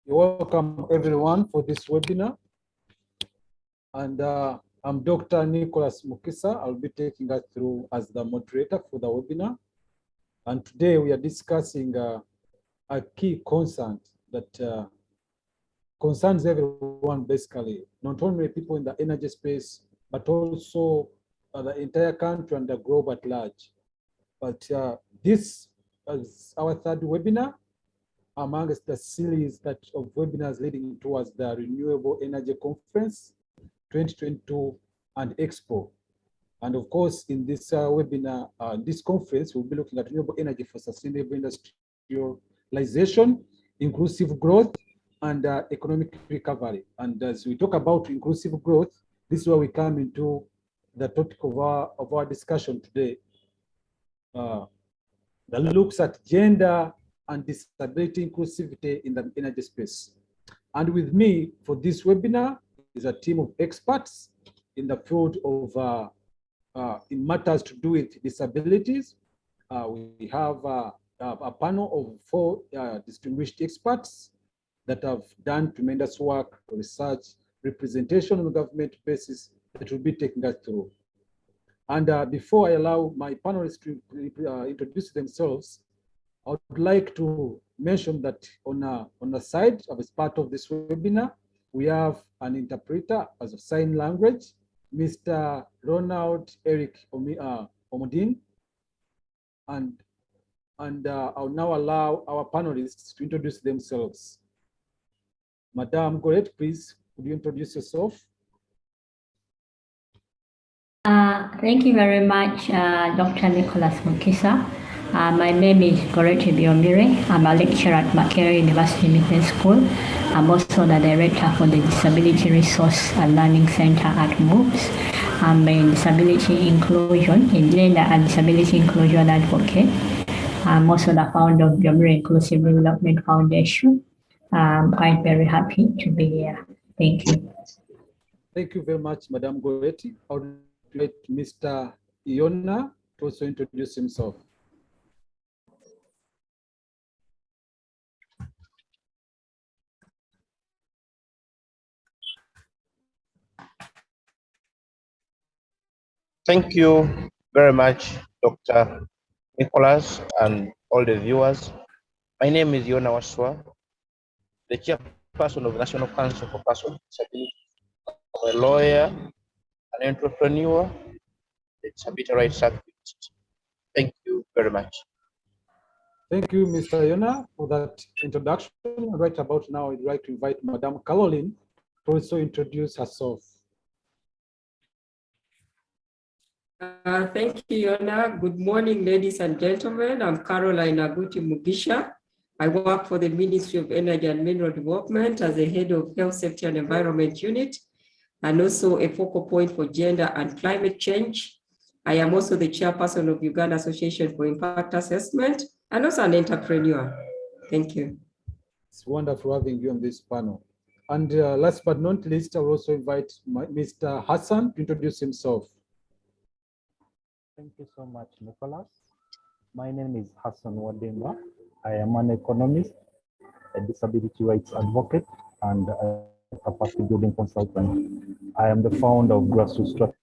Welcome everyone for this webinar. And I'm Dr. Nicholas Mukisa. I'll be taking us through as the moderator for the webinar. And today we are discussing a key concern that concerns everyone basically, not only people in the energy space, but also the entire country and the globe at large. But this is our third webinar amongst the series of webinars leading towards the Renewable Energy Conference 2022 and Expo. And of course, in this webinar, this conference, we'll be looking at renewable energy for sustainable industrialization, inclusive growth, and economic recovery. And as we talk about inclusive growth, this is where we come into the topic of our discussion today. That looks at gender and disability inclusivity in the energy space. And with me for this webinar is a team of experts in the field of in matters to do with disabilities. We have a panel of 4 distinguished experts that have done tremendous work, research, representation on a government basis that will be taking us through. And before I allow my panelists to introduce themselves, I would like to mention that on the side, as part of this webinar, we have an interpreter as a sign language, Mr. Ronald Eric Omodin. And I'll now allow our panelists to introduce themselves. Madam Gorretti, please, could you introduce yourself? Thank you very much, Dr. Nicholas Mukisa. My name is Gorretti Byomire. I'm a lecturer at Makerere University Mission School. I'm also the director for the Disability Resource and Learning Center at MUBS. I'm a disability inclusion, a gender and disability inclusion advocate. I'm also the founder of Byomire Inclusive Development Foundation. I'm quite very happy to be here. Thank you. Thank you very much, Madam Gorretti. I would like Mr. Yona to also introduce himself. Thank you very much, Dr. Nicholas and all the viewers. My name is Yona Waswa, the chairperson of the National Council for Persons with Disabilities. I'm a lawyer, an entrepreneur, a disability rights activist. Thank you very much. Thank you, Mr. Yona, for that introduction. Right about now, I'd like to invite Madam Caroline to also introduce herself. Thank you, Yona. Good morning, ladies and gentlemen. I'm Caroline Aguti Mugisha. I work for the Ministry of Energy and Mineral Development as the head of Health, Safety and Environment Unit, and also a focal point for gender and climate change. I am also the chairperson of Uganda Association for Impact Assessment and also an entrepreneur. Thank you. It's wonderful having you on this panel. And last but not least, I will also invite Mr. Hassan to introduce himself. Thank you so much, Nicholas. My name is Hassan Waddimba. I am an economist, a disability rights advocate, and a capacity building consultant. I am the founder of Grassroots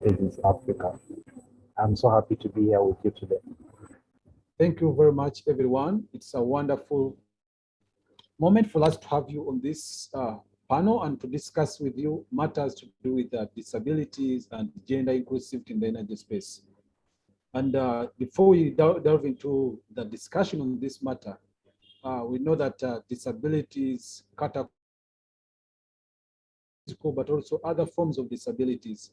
Strategies Africa. I'm so happy to be here with you today. Thank you very much, everyone. It's a wonderful moment for us to have you on this panel and to discuss with you matters to do with disabilities and gender inclusivity in the energy space. And before we delve into the discussion on this matter, we know that disabilities cut but also other forms of disabilities.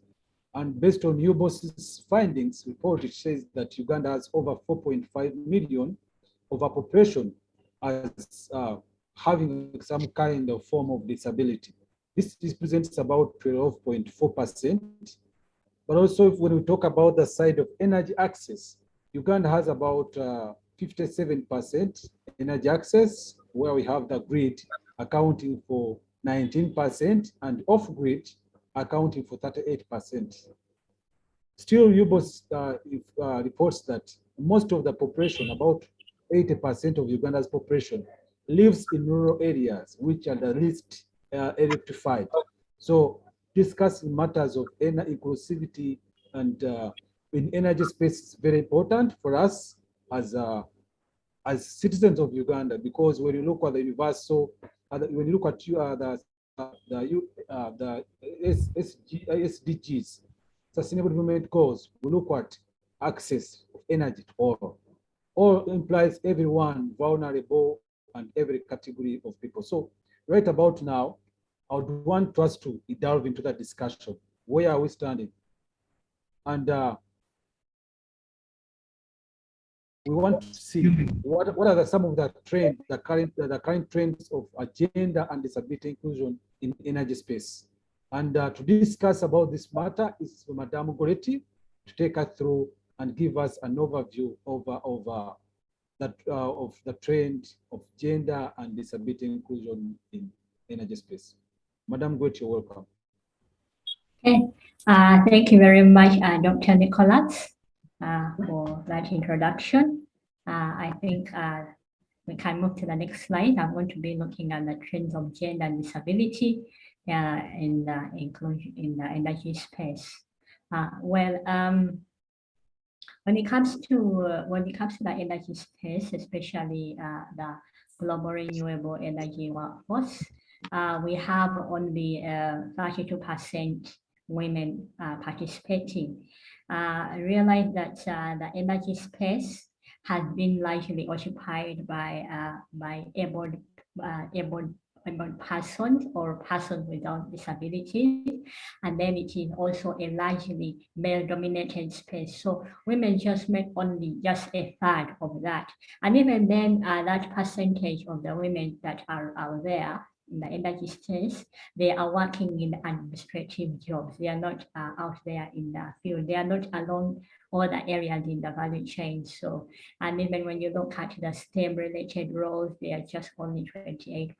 And based on UBOS's findings report, it says that Uganda has over 4.5 million of a population as having some kind of form of disability. This represents about 12.4%. But also when we talk about the side of energy access, Uganda has about 57% energy access, where we have the grid accounting for 19% and off-grid accounting for 38%. Still, UBOS reports that most of the population, about 80% of Uganda's population, lives in rural areas, which are the least electrified. So discussing matters of inclusivity and in energy space is very important for us as citizens of Uganda, because when you look at the universal, when you look at the SDGs, Sustainable Development Goals, we look at access of energy to all. All implies everyone vulnerable and every category of people. So right about now, I would want us to delve into that discussion. Where are we standing? And we want to see what are some of the trends, the current trends of gender and disability inclusion in energy space. And to discuss about this matter is Madam Gorretti to take us through and give us an overview of the trend of gender and disability inclusion in energy space. Madam Gorretti, you're welcome. Okay, thank you very much, Dr. Nicholas, for that introduction. I think we can move to the next slide. I'm going to be looking at the trends of gender and disability in the inclusion in the energy space. When it comes to the energy space, especially the global renewable energy workforce, we have only 32% women participating. I realize that the energy space has been largely occupied by able persons or persons without disabilities, and then it is also a largely male-dominated space. So women just make only just a third of that, and even then, that percentage of the women that are out there in the energy space, they are working in administrative jobs. They are not out there in the field. They are not along all the areas in the value chain. So, and even when you look at the STEM-related roles, they are just only 28%.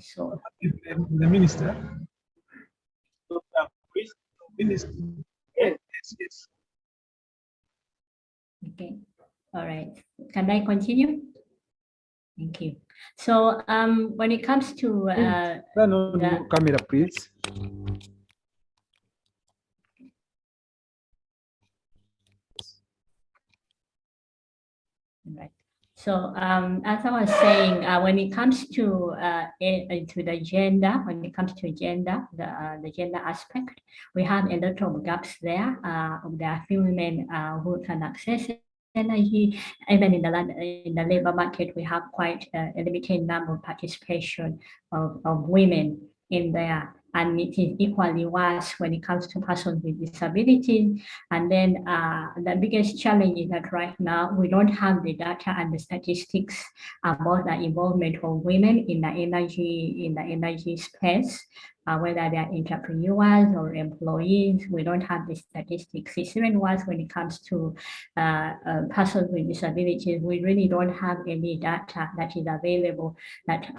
So, the minister. Minister. Yes, yes. Okay, all right. Can I continue? Thank you. So, when it comes to turn on your camera, please. Right. So as I was saying, when it comes to the gender, when it comes to gender, the gender aspect, we have a lot of gaps there. There are few women who can access energy. Even in the labor market, we have quite a limited number of participation of women in there. And it is equally worse when it comes to persons with disabilities. And then the biggest challenge is that right now we don't have the data and the statistics about the involvement of women in the energy space, whether they are entrepreneurs or employees. We don't have the statistics. It's even worse when it comes to persons with disabilities. We really don't have any data that is available that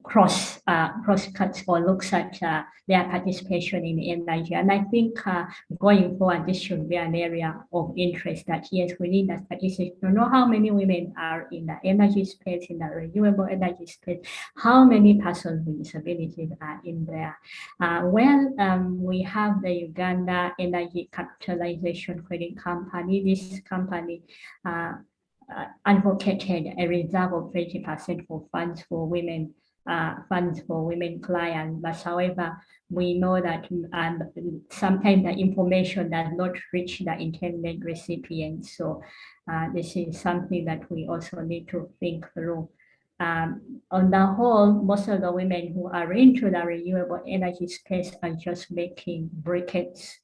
cross-cuts or looks at their participation in energy. And I think going forward, this should be an area of interest that, yes, we need the statistics to know how many women are in the energy space, in the renewable energy space, how many persons with disabilities are in there. We have the Uganda Energy Capitalization Credit Company. This company advocated a reserve of 20% for funds for women clients, but however, we know that sometimes the information does not reach the intended recipients. So this is something that we also need to think through. On the whole, most of the women who are into the renewable energy space are just making briquettes.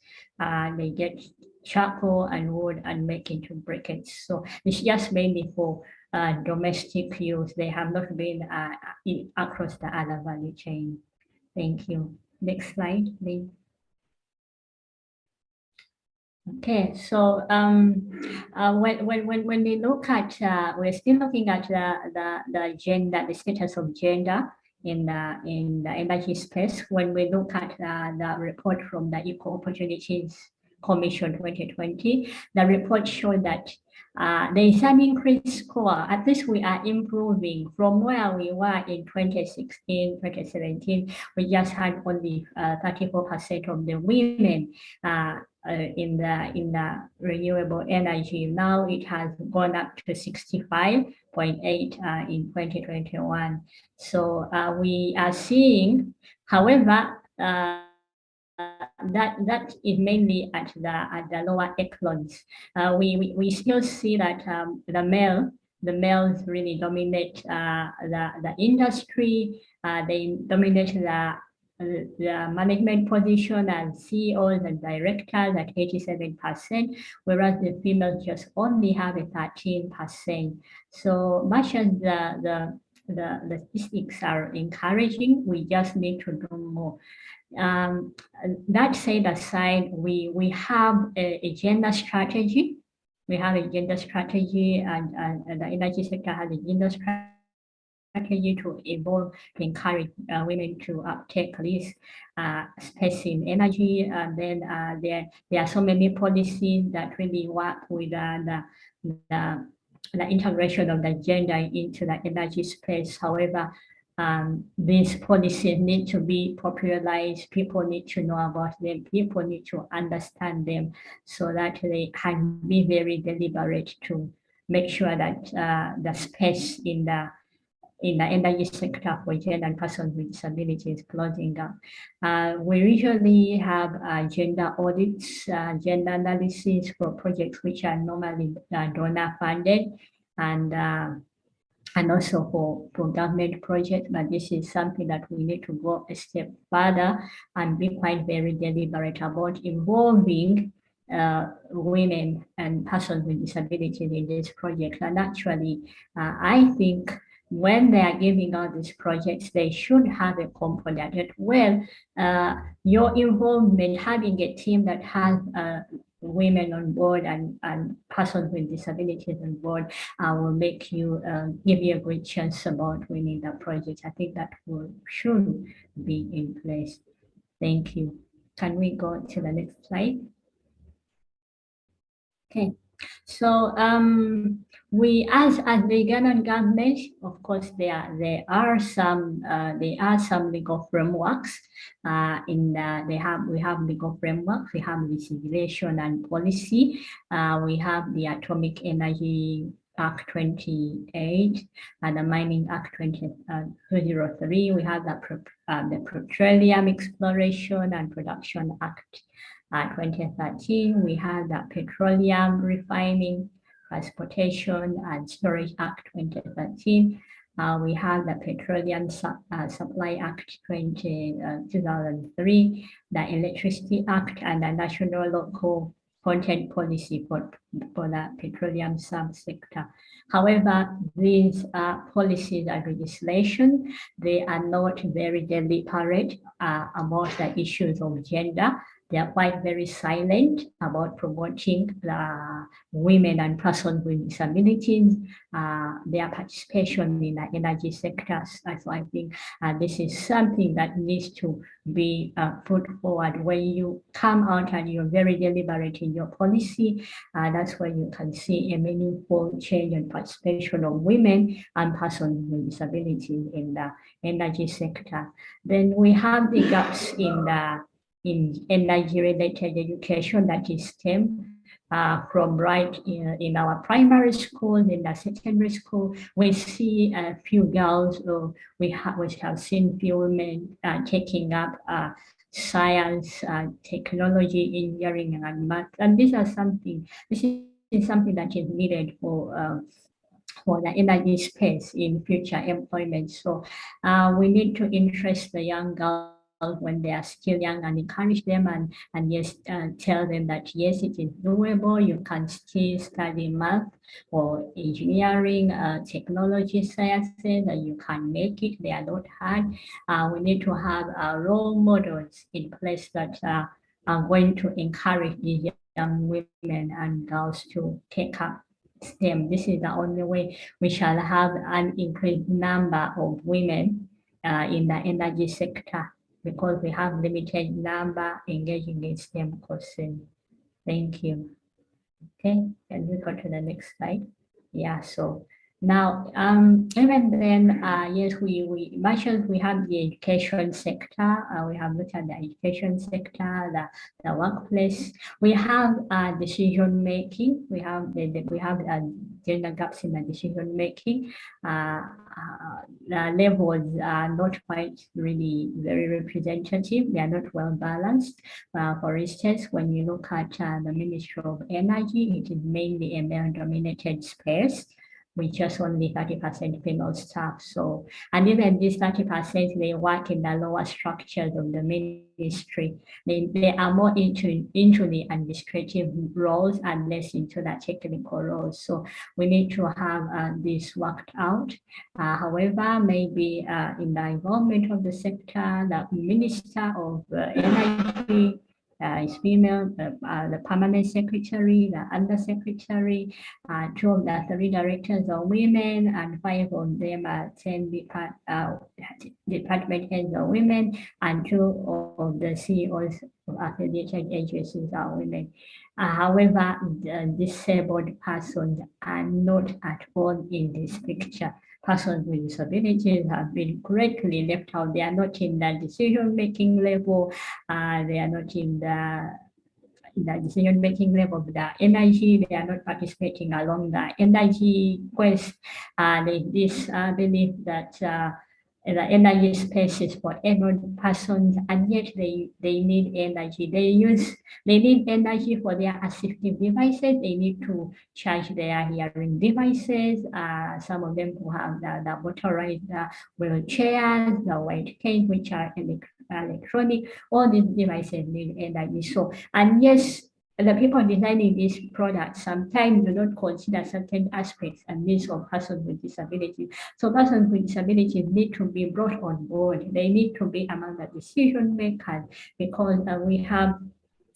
They get charcoal and wood and make into briquettes. So it's just mainly for domestic use. They have not been across the other value chain. Thank you. Next slide, please. Okay, so when we look at, we're still looking at the gender, the status of gender in the energy space. When we look at the report from the Equal Opportunities Commission 2020, the report showed that there is an increased score. At least we are improving from where we were in 2016, 2017. We just had only 34% of the women in the renewable energy. Now it has gone up to 65.8 in 2021. So we are seeing, however, that is mainly at the lower echelons. We still see that the males really dominate the industry. They dominate the management position and CEOs and directors at 87%, whereas the females just only have a 13%. So much as the statistics are encouraging, we just need to do more. That said aside, we have a gender strategy. We have a gender strategy, and the energy sector has a gender strategy to evolve, to encourage women to take this space in energy. And then there are so many policies that really work with the integration of the gender into the energy space. However, these policies need to be popularized. People need to know about them. People need to understand them so that they can be very deliberate to make sure that the space in the energy sector for gender and persons with disabilities is closing up. We usually have gender audits, gender analysis for projects which are normally donor funded, and also for government projects, but this is something that we need to go a step further and be quite very deliberate about involving women and persons with disabilities in this project. And actually, I think when they are giving out these projects, they should have a component that, well, your involvement, having a team that has women on board and persons with disabilities on board will make you, give you a great chance about winning the project. I think that should be in place. Thank you. Can we go to the next slide? Okay. So we, as the Ghanaian government, of course, there are some legal frameworks. We have legal frameworks. We have legislation and policy. We have the Atomic Energy Act 28 and the Mining Act 2003. We have the Petroleum Exploration and Production Act 2013. We have the Petroleum Refining, Transportation and Storage Act 2013. We have the Petroleum Supply Act 2003, the Electricity Act, and the National Local Content Policy for the petroleum subsector. However, these policies and legislation, they are not very deliberate about the issues of gender. They are quite very silent about promoting women and persons with disabilities, their participation in the energy sectors. So I think this is something that needs to be put forward. When you come out and you're very deliberate in your policy, that's where you can see a meaningful change in participation of women and persons with disabilities in the energy sector. Then we have the gaps in energy-related education, that is STEM, from right in our primary school, in the secondary school. We see a few girls, we have seen few women taking up science, technology, engineering, and math. And this is something that is needed for the energy space in future employment. So we need to interest the young girls when they are still young and encourage them and yes, tell them that yes, it is doable. You can still study math or engineering, technology, sciences, and you can make it. They are not hard. We need to have role models in place that are going to encourage these young women and girls to take up STEM. This is the only way we shall have an increased number of women in the energy sector, because we have limited number engaging in STEM courses. Thank you. Okay, can we go to the next slide? Yeah, so now, even then, yes, we mentioned we have the education sector. We have looked at the education sector, the workplace. We have decision making. We have we have gender gaps in the decision making. The levels are not quite really very representative. They are not well balanced. For instance, when you look at the Ministry of Energy, it is mainly a male-dominated space with just only 30% female staff. So, and even this 30%, they work in the lower structures of the ministry. They are more into the administrative roles and less into the technical roles. So we need to have this worked out. However, maybe in the involvement of the sector, the Minister of Energy is female, the permanent secretary, the undersecretary, 2 of the 3 directors are women, and 5 of them are 10 department heads are women, and 2 of the CEOs of affiliated agencies are women. However, the disabled persons are not at all in this picture. Persons with disabilities have been greatly left out. They are not in the decision-making level. They are not in the decision-making level of the energy. They are not participating along the energy quest. They believe that the energy space is for every person, and yet they need energy. They need energy for their assistive devices. They need to charge their hearing devices. Some of them who have the motorized wheelchairs, the white cane, which are electronic. All these devices need energy. So, and yes, the people designing these products sometimes do not consider certain aspects and needs of persons with disabilities. So persons with disabilities need to be brought on board. They need to be among the decision makers, because we have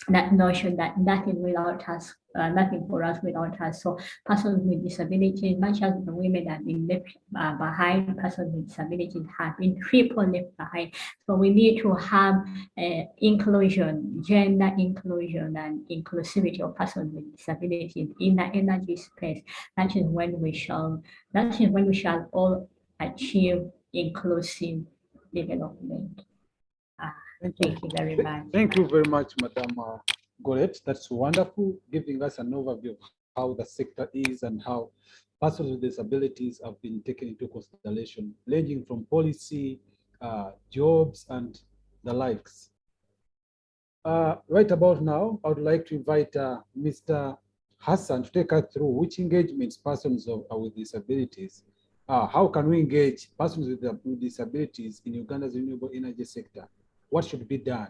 that notion that nothing without us, nothing for us without us. So persons with disabilities, much as the women have been left behind, persons with disabilities have been triple left behind. So we need to have inclusion, gender inclusion and inclusivity of persons with disabilities in the energy space. That is when we shall all achieve inclusive development. Thank you very much. Thank you very much, Madam Gorretti. That's wonderful, giving us an overview of how the sector is and how persons with disabilities have been taken into consideration, ranging from policy, jobs, and the likes. Right about now, I would like to invite Mr. Hassan to take us through which engagements persons with disabilities. How can we engage persons with disabilities in Uganda's renewable energy sector? What should be done?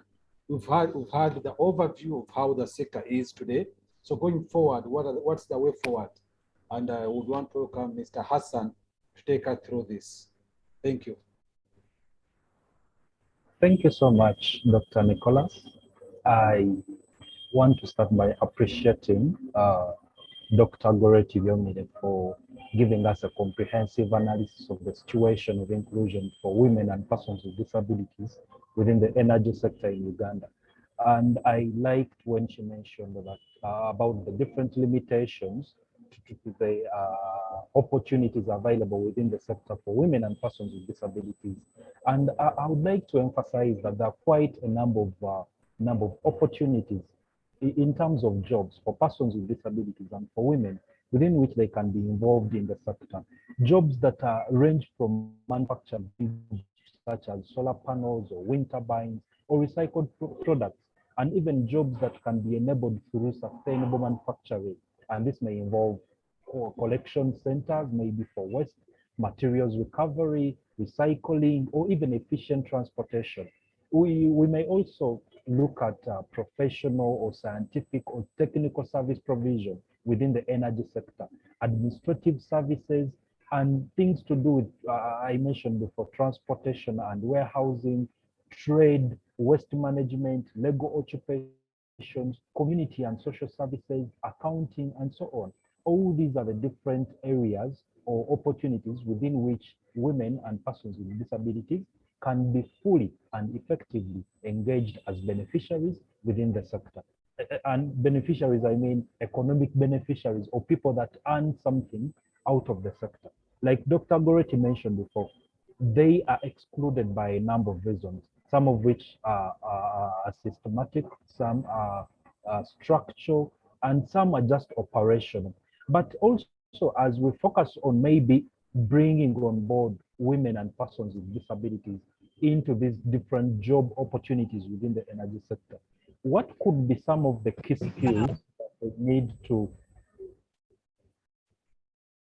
We've had the overview of how the sector is today. So going forward, what's the way forward? And I would want to welcome Mr. Hassan to take us through this. Thank you. Thank you so much, Dr. Nicholas. I want to start by appreciating Dr. Gorretti Byomire for giving us a comprehensive analysis of the situation of inclusion for women and persons with disabilities within the energy sector in Uganda. And I liked when she mentioned that about the different limitations to the opportunities available within the sector for women and persons with disabilities. And I would like to emphasize that there are quite a number of opportunities in terms of jobs for persons with disabilities and for women within which they can be involved in the sector. Jobs that range from manufactured such as solar panels or wind turbines or recycled products, and even jobs that can be enabled through sustainable manufacturing. And this may involve collection centers, maybe for waste, materials recovery, recycling, or even efficient transportation. We may also look at professional or scientific or technical service provision within the energy sector, administrative services, and things to do with, I mentioned before, transportation and warehousing, trade, waste management, legal occupations, community and social services, accounting, and so on. All these are the different areas or opportunities within which women and persons with disabilities can be fully and effectively engaged as beneficiaries within the sector. and beneficiaries, I mean economic beneficiaries or people that earn something out of the sector. Like Dr. Gorretti mentioned before, they are excluded by a number of reasons, some of which are systematic, some are structural, and some are just operational. But also, as we focus on maybe bringing on board women and persons with disabilities into these different job opportunities within the energy sector, what could be some of the key skills that they need to,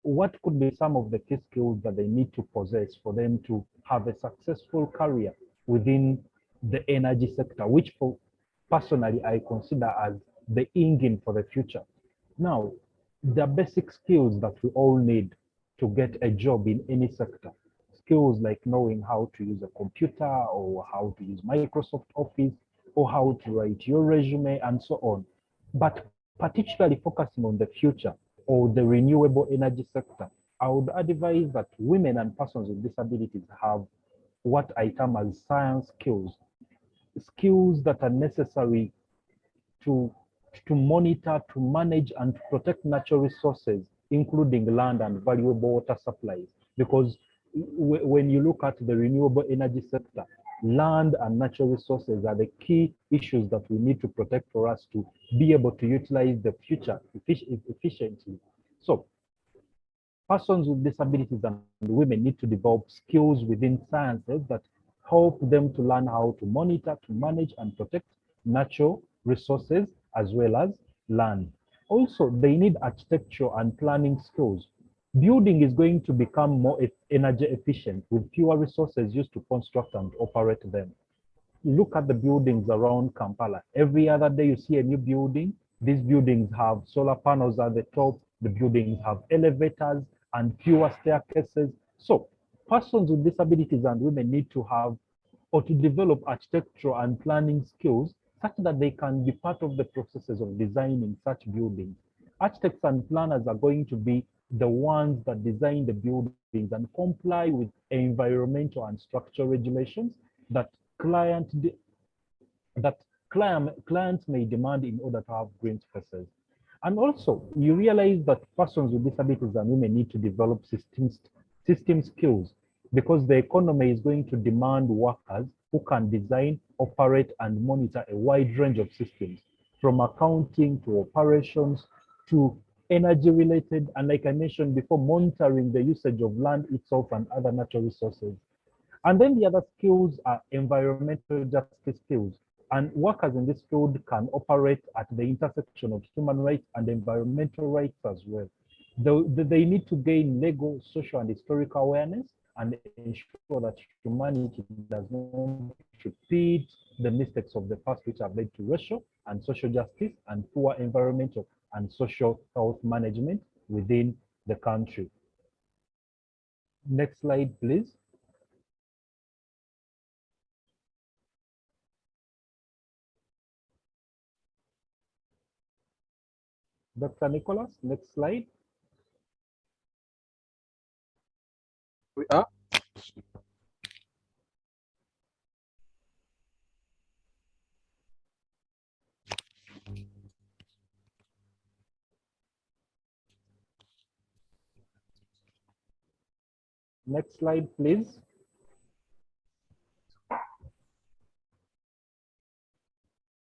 what could be some of the key skills that they need to possess for them to have a successful career within the energy sector, which for personally I consider as the engine for the future. Now, the basic skills that we all need to get a job in any sector, skills like knowing how to use a computer or how to use Microsoft Office or how to write your resume and so on. But particularly focusing on the future or the renewable energy sector, I would advise that women and persons with disabilities have what I term as science skills, skills that are necessary to monitor, to manage, and to protect natural resources, including land and valuable water supplies. Because when you look at the renewable energy sector, land and natural resources are the key issues that we need to protect for us to be able to utilize the future efficiently. So persons with disabilities and women need to develop skills within sciences that help them to learn how to monitor, to manage, and protect natural resources as well as land. Also, they need architecture and planning skills. Building is going to become more energy efficient with fewer resources used to construct and operate them. Look at the buildings around Kampala. Every other day you see a new building. These buildings have solar panels at the top. The buildings have elevators and fewer staircases. So persons with disabilities and women need to have or to develop architectural and planning skills such that they can be part of the processes of designing such buildings. Architects and planners are going to be the ones that design the buildings and comply with environmental and structural regulations that clients may demand in order to have green spaces. And also, you realize that persons with disabilities and women need to develop system skills because the economy is going to demand workers who can design, operate, and monitor a wide range of systems, from accounting to operations to energy-related, and like I mentioned before, monitoring the usage of land itself and other natural resources. And then the other skills are environmental justice skills. And workers in this field can operate at the intersection of human rights and environmental rights as well. They need to gain legal, social, and historical awareness and ensure that humanity does not repeat the mistakes of the past, which have led to racial and social justice and poor environmental and social health management within the country. Next slide, please. Dr. Nicholas, next slide. We are. Next slide, please.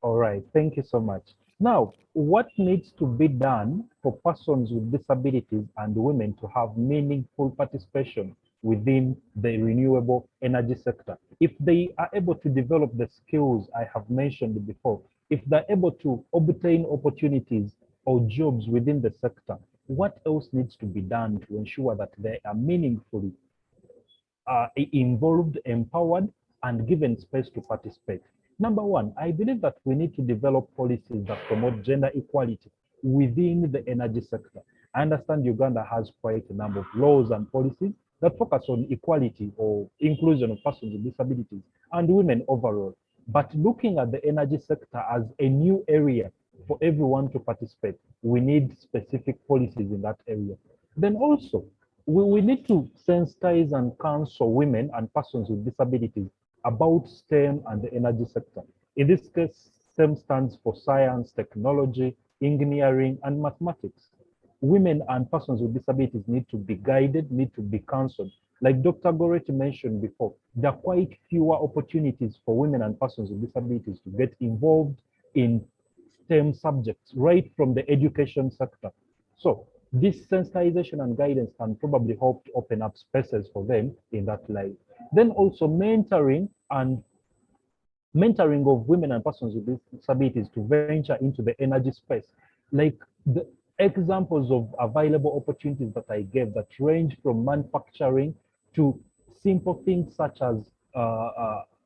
All right, thank you so much. Now, what needs to be done for persons with disabilities and women to have meaningful participation within the renewable energy sector? If they are able to develop the skills I have mentioned before, if they're able to obtain opportunities or jobs within the sector, what else needs to be done to ensure that they are meaningfully involved, empowered, and given space to participate? Number one, I believe that we need to develop policies that promote gender equality within the energy sector. I understand Uganda has quite a number of laws and policies that focus on equality or inclusion of persons with disabilities and women overall. But looking at the energy sector as a new area for everyone to participate, we need specific policies in that area. Then also, we need to sensitize and counsel women and persons with disabilities about STEM and the energy sector. In this case, STEM stands for science, technology, engineering, and mathematics. Women and persons with disabilities need to be guided, need to be counseled. Like Dr. Gorretti mentioned before, there are quite fewer opportunities for women and persons with disabilities to get involved in STEM subjects right from the education sector. So this sensitization and guidance can probably help to open up spaces for them in that life. Then also mentoring of women and persons with disabilities to venture into the energy space. Like the examples of available opportunities that I gave that range from manufacturing to simple things such as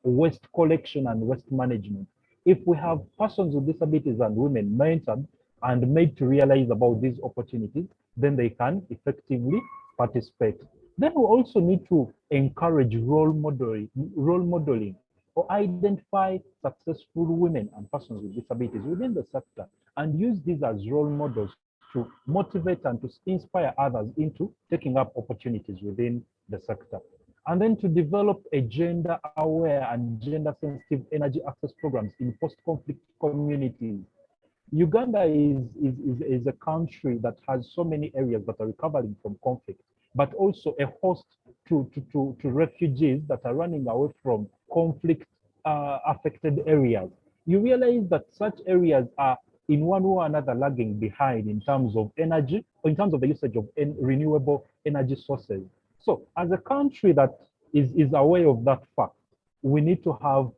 waste collection and waste management. If we have persons with disabilities and women mentored and made to realize about these opportunities, then they can effectively participate. Then we also need to encourage role modeling or identify successful women and persons with disabilities within the sector and use these as role models to motivate and to inspire others into taking up opportunities within the sector. And then to develop a gender-aware and gender-sensitive energy access programs in post-conflict communities. Uganda is a country that has so many areas that are recovering from conflict, but also a host to refugees that are running away from conflict affected areas. You realize that such areas are in one way or another lagging behind in terms of energy, or in terms of the usage of renewable energy sources. So as a country that is aware of that fact, we need to have,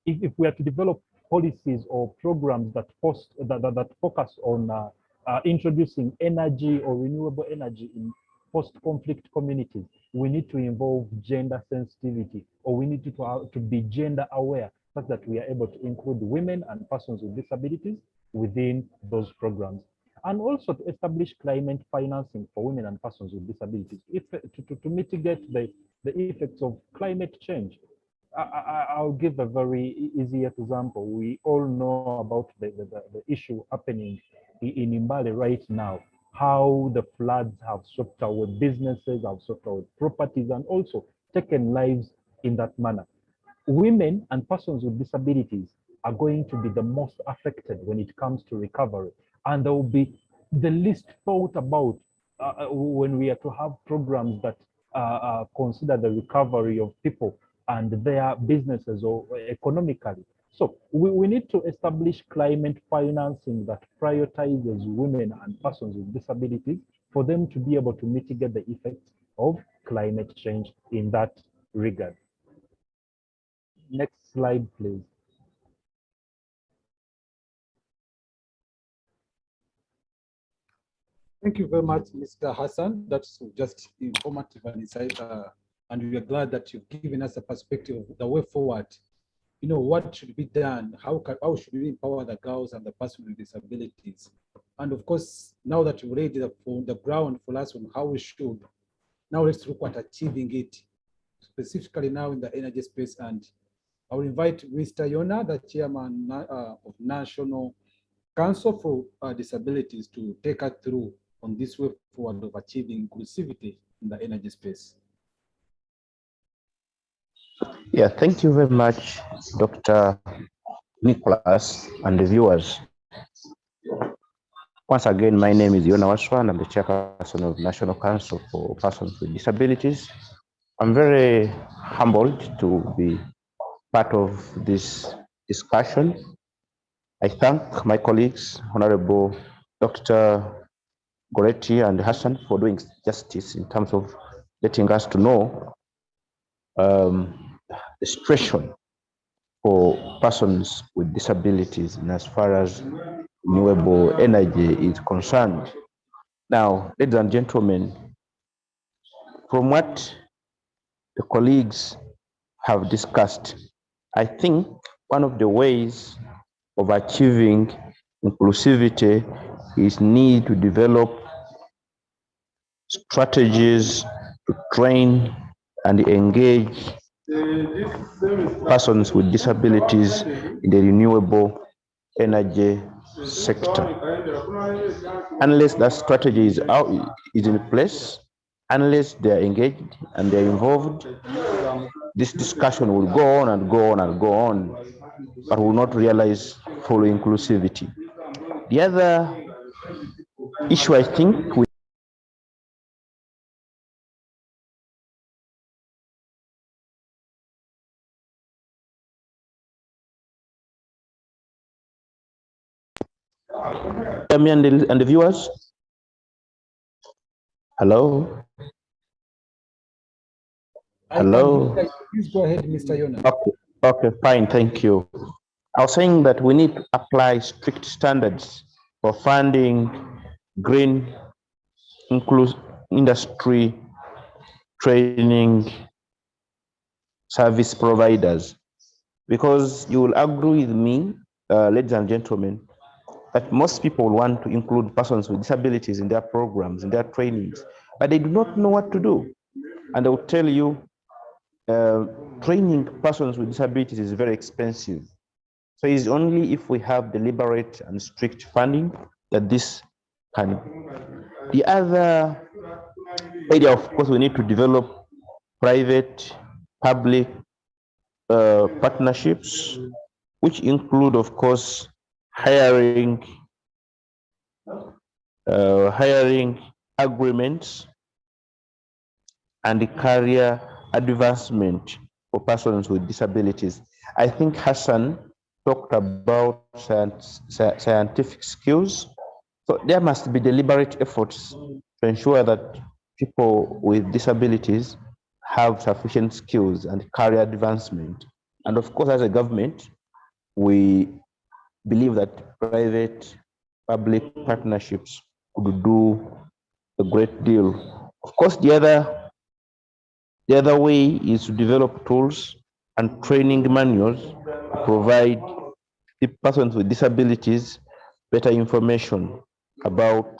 if we are to develop policies or programs that focus on introducing energy or renewable energy in post-conflict communities, we need to involve gender sensitivity, or we need to be gender aware, such that we are able to include women and persons with disabilities within those programs. And also to establish climate financing for women and persons with disabilities to mitigate the effects of climate change. I'll give a very easy example. We all know about the issue happening in Mbale right now, how the floods have swept away businesses, have swept away properties, and also taken lives in that manner. Women and persons with disabilities are going to be the most affected when it comes to recovery, and they will be the least thought about when we are to have programs that consider the recovery of people and their businesses or economically. So we need to establish climate financing that prioritizes women and persons with disabilities for them to be able to mitigate the effects of climate change in that regard. Next slide, please. Thank you very much, Mr. Hassan. That's just informative and insight, and we are glad that you've given us a perspective of the way forward. You know, what should be done? How should we empower the girls and the persons with disabilities? And of course, now that you laid the ground for us on how we should, now let's look at achieving it, specifically now in the energy space. And I will invite Mr. Yona, the chairman of National Council for Disabilities, to take us through on this way forward of achieving inclusivity in the energy space. Yeah, thank you very much, Dr. Nicholas and the viewers. Once again, my name is Yona Waswa, and I'm the chairperson of National Council for Persons with Disabilities. I'm very humbled to be part of this discussion. I thank my colleagues, Honorable Dr. Gorretti and Hassan, for doing justice in terms of letting us to know the situation for persons with disabilities and as far as renewable energy is concerned. Now, ladies and gentlemen, from what the colleagues have discussed, I think one of the ways of achieving inclusivity is need to develop strategies to train and engage persons with disabilities in the renewable energy sector. Unless that strategy is in place, unless they are engaged and they are involved, this discussion will go on and go on and go on. but will not realize full inclusivity. The other issue, I think, me and the viewers. Hello. Hello. Please go ahead, Mr. Yona. Okay, fine, thank you. I was saying that we need to apply strict standards for funding green industry training service providers, because you will agree with me, ladies and gentlemen, that most people want to include persons with disabilities in their programs, in their trainings, but they do not know what to do. And I will tell you, training persons with disabilities is very expensive. So it's only if we have deliberate and strict funding that this can. The other area, of course, we need to develop private, public partnerships, which include, of course, hiring agreements and career advancement for persons with disabilities. I think Hassan talked about scientific skills. So there must be deliberate efforts to ensure that people with disabilities have sufficient skills and career advancement. And of course, as a government, we believe that private public partnerships could do a great deal. Of course, the other way is to develop tools and training manuals to provide the persons with disabilities better information about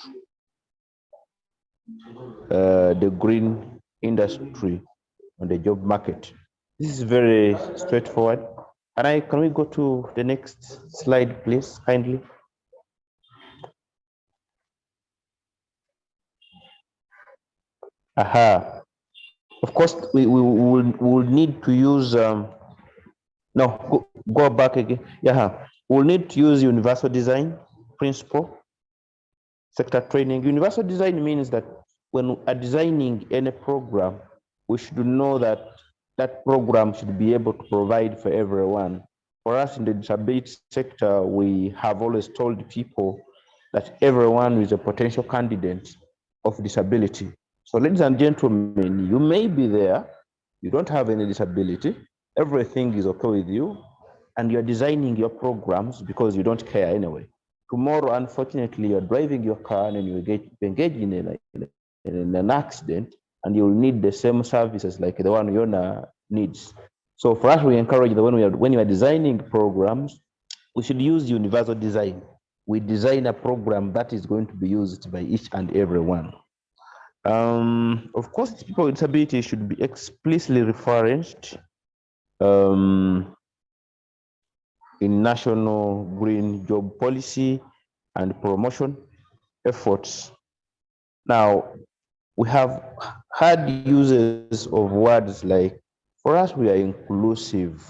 the green industry on the job market. This is very straightforward. Can we go to the next slide, please, kindly? Aha. Of course, we will need to use, no, go back again. Yeah, we'll need to use universal design principle, sector training. Universal design means that when we are designing any program, we should know that that program should be able to provide for everyone. For us in the disability sector, we have always told people that everyone is a potential candidate of disability. So ladies and gentlemen, you may be there, you don't have any disability, everything is okay with you, and you're designing your programs because you don't care anyway. Tomorrow, unfortunately, you're driving your car and you get engaged in an accident, and you'll need the same services like the one Yona needs. So for us, we encourage that when you are designing programs, we should use universal design. We design a program that is going to be used by each and every one. Of course, people with disabilities should be explicitly referenced in national green job policy and promotion efforts. Now, we have had uses of words like, for us, we are inclusive.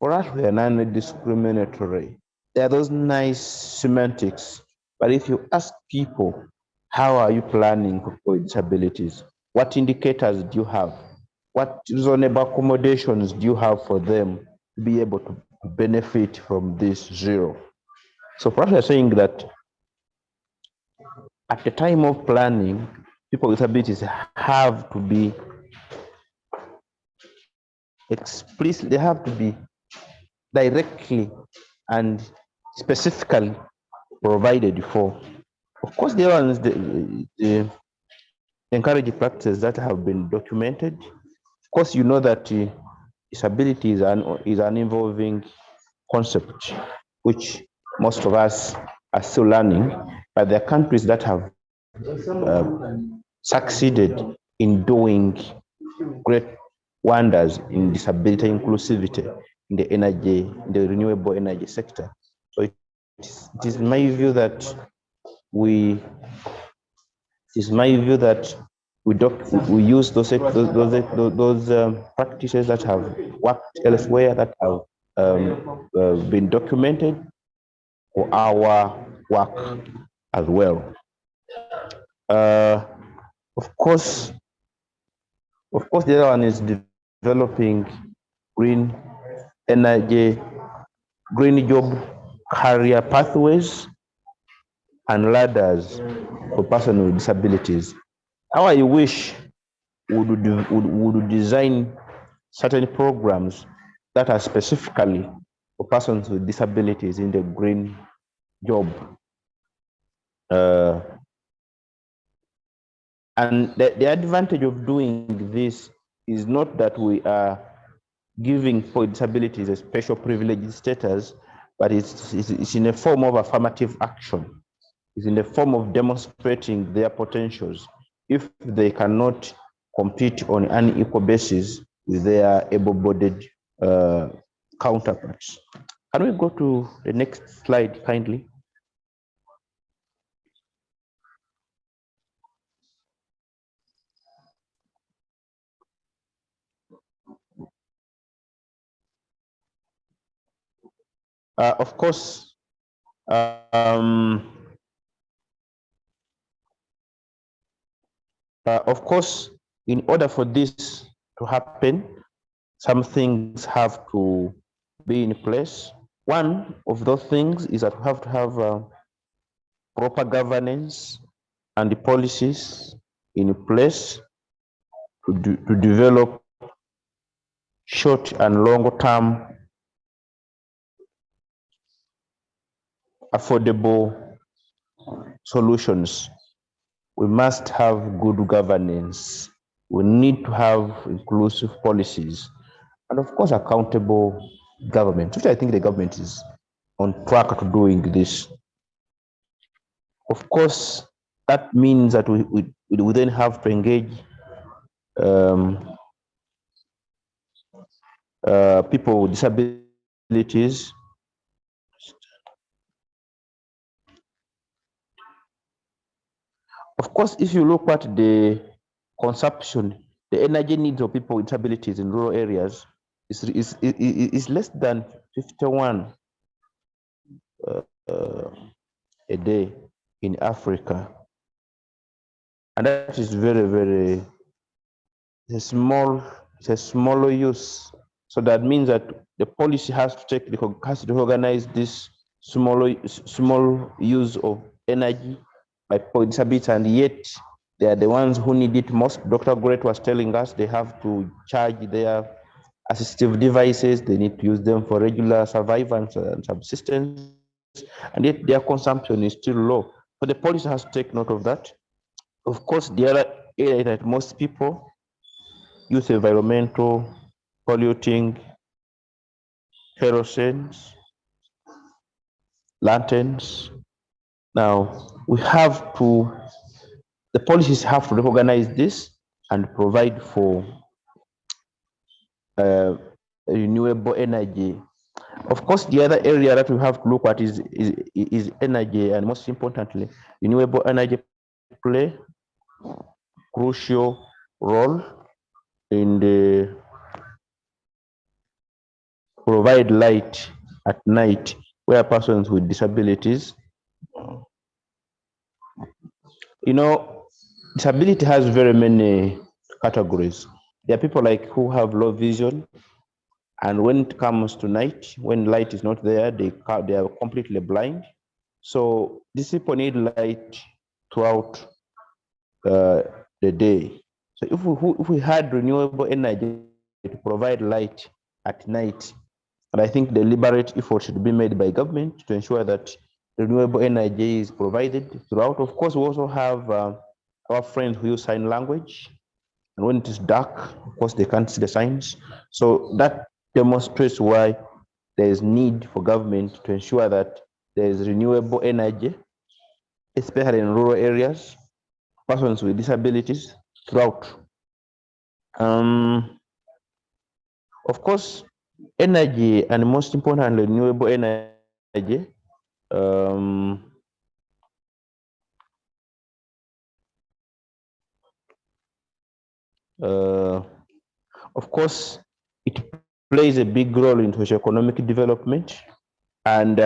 For us, we are non-discriminatory. There are those nice semantics. But if you ask people, how are you planning for disabilities? What indicators do you have? What reasonable accommodations do you have for them to be able to benefit from this zero? So for us, we're saying that at the time of planning, people with disabilities have to be explicit, they have to be directly and specifically provided for. Of course, there are the encourage practices that have been documented. Of course, you know that disability is an evolving concept, which most of us are still learning, but there are countries that have succeeded in doing great wonders in disability inclusivity in the energy, in the renewable energy sector. So it is my view that we use those practices that have worked elsewhere, that have been documented for our work as well. Of course, the other one is developing green energy, green job career pathways and ladders for persons with disabilities. How I wish would design certain programs that are specifically for persons with disabilities in the green job. And the advantage of doing this is not that we are giving for disabilities a special privileged status, but it's in a form of affirmative action. It's in the form of demonstrating their potentials if they cannot compete on an equal basis with their able-bodied counterparts. Can we go to the next slide, kindly? Of course, in order for this to happen, some things have to be in place. One of those things is that we have to have proper governance and the policies in place to develop short and long-term affordable solutions. We must have good governance. We need to have inclusive policies and of course accountable government, which I think the government is on track to doing this. Of course, that means that we then have to engage people with disabilities. Of course, if you look at the consumption, the energy needs of people with disabilities in rural areas is less than 51 a day in Africa. And that is very, it's a smaller use. So that means that the policy has to organize this small use of energy by people with disabilities, and yet they are the ones who need it most. Dr. Gorretti was telling us they have to charge their assistive devices, they need to use them for regular survival and subsistence, and yet their consumption is still low. So the policy has to take note of that. Of course, the other area that most people use environmental polluting kerosene, lanterns. Now, the policies have to recognize this and provide for renewable energy. Of course, the other area that we have to look at is energy, and most importantly, renewable energy play crucial role in the provide light at night where persons with disabilities. Disability has very many categories. There are people like who have low vision, and when it comes to night, when light is not there, they are completely blind. So these people need light throughout the day. So if we had renewable energy to provide light at night, and I think deliberate effort should be made by government to ensure that renewable energy is provided throughout. Of course, we also have our friends who use sign language, and when it is dark, of course, they can't see the signs. So that demonstrates why there is need for government to ensure that there is renewable energy, especially in rural areas, persons with disabilities throughout. Of course, energy, and most importantly, renewable energy, of course, it plays a big role in socioeconomic development. And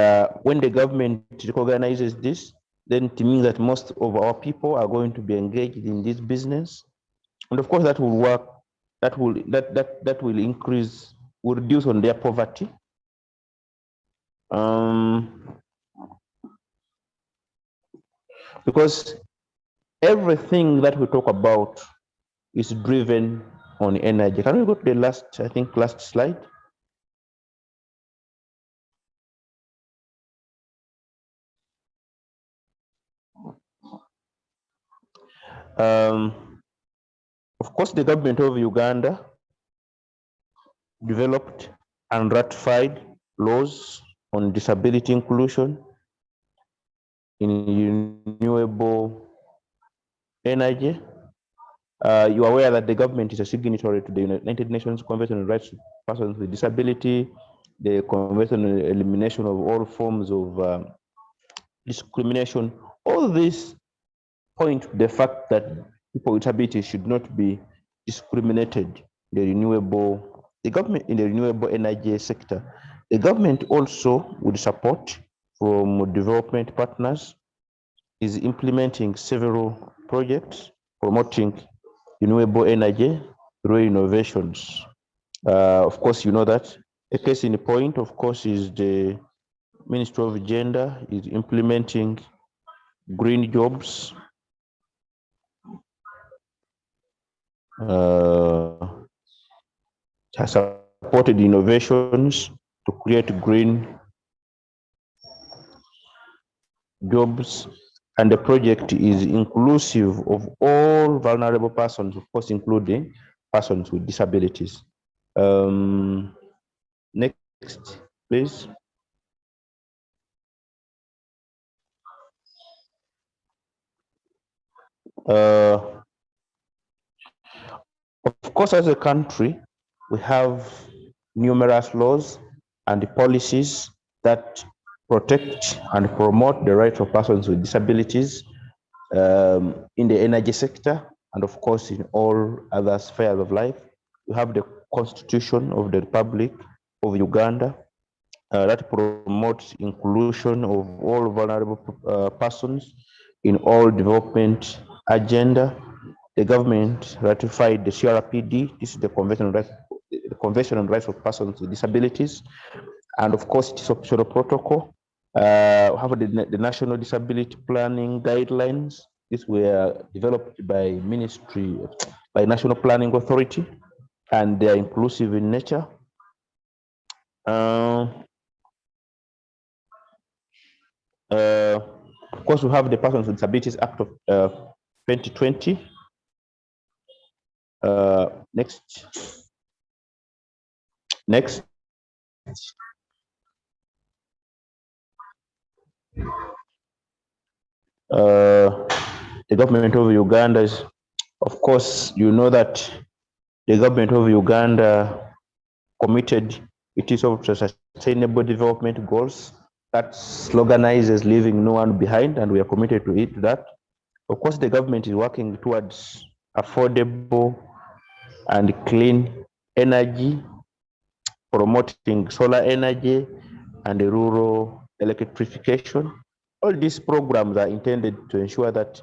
when the government recognizes this, then it means that most of our people are going to be engaged in this business. And of course, that will work, that will increase, will reduce on their poverty. Because everything that we talk about is driven on energy. Can we go to the last slide? Of course, the government of Uganda developed and ratified laws on disability inclusion in renewable energy. You are aware that the government is a signatory to the United Nations Convention on the Rights of Persons with Disability, the Convention on the Elimination of all forms of discrimination. All this point to the fact that people with disabilities should not be discriminated in the renewable energy sector. The government also, with support from development partners, is implementing several projects promoting renewable energy through innovations. Of course, you know that a case in point, of course, is the Ministry of Gender is implementing green jobs, has supported innovations to create green jobs, and the project is inclusive of all vulnerable persons, of course, including persons with disabilities. Next, please. Of course, as a country, we have numerous laws and policies that protect and promote the rights of persons with disabilities in the energy sector, and of course in all other spheres of life. We have the Constitution of the Republic of Uganda that promotes inclusion of all vulnerable persons in all development agenda. The government ratified the CRPD, this is the Convention on Rights of Persons with Disabilities, and of course its optional protocol. We have the National Disability Planning Guidelines. These were developed by National Planning Authority, and they are inclusive in nature. Of course, we have the Persons with Disabilities Act of 2020. Next. The government of Uganda is, of course, you know that the government of Uganda committed it is of sustainable development goals that sloganizes leaving no one behind, and we are committed to it. That, of course, the government is working towards affordable and clean energy, promoting solar energy and rural electrification. All these programs are intended to ensure that,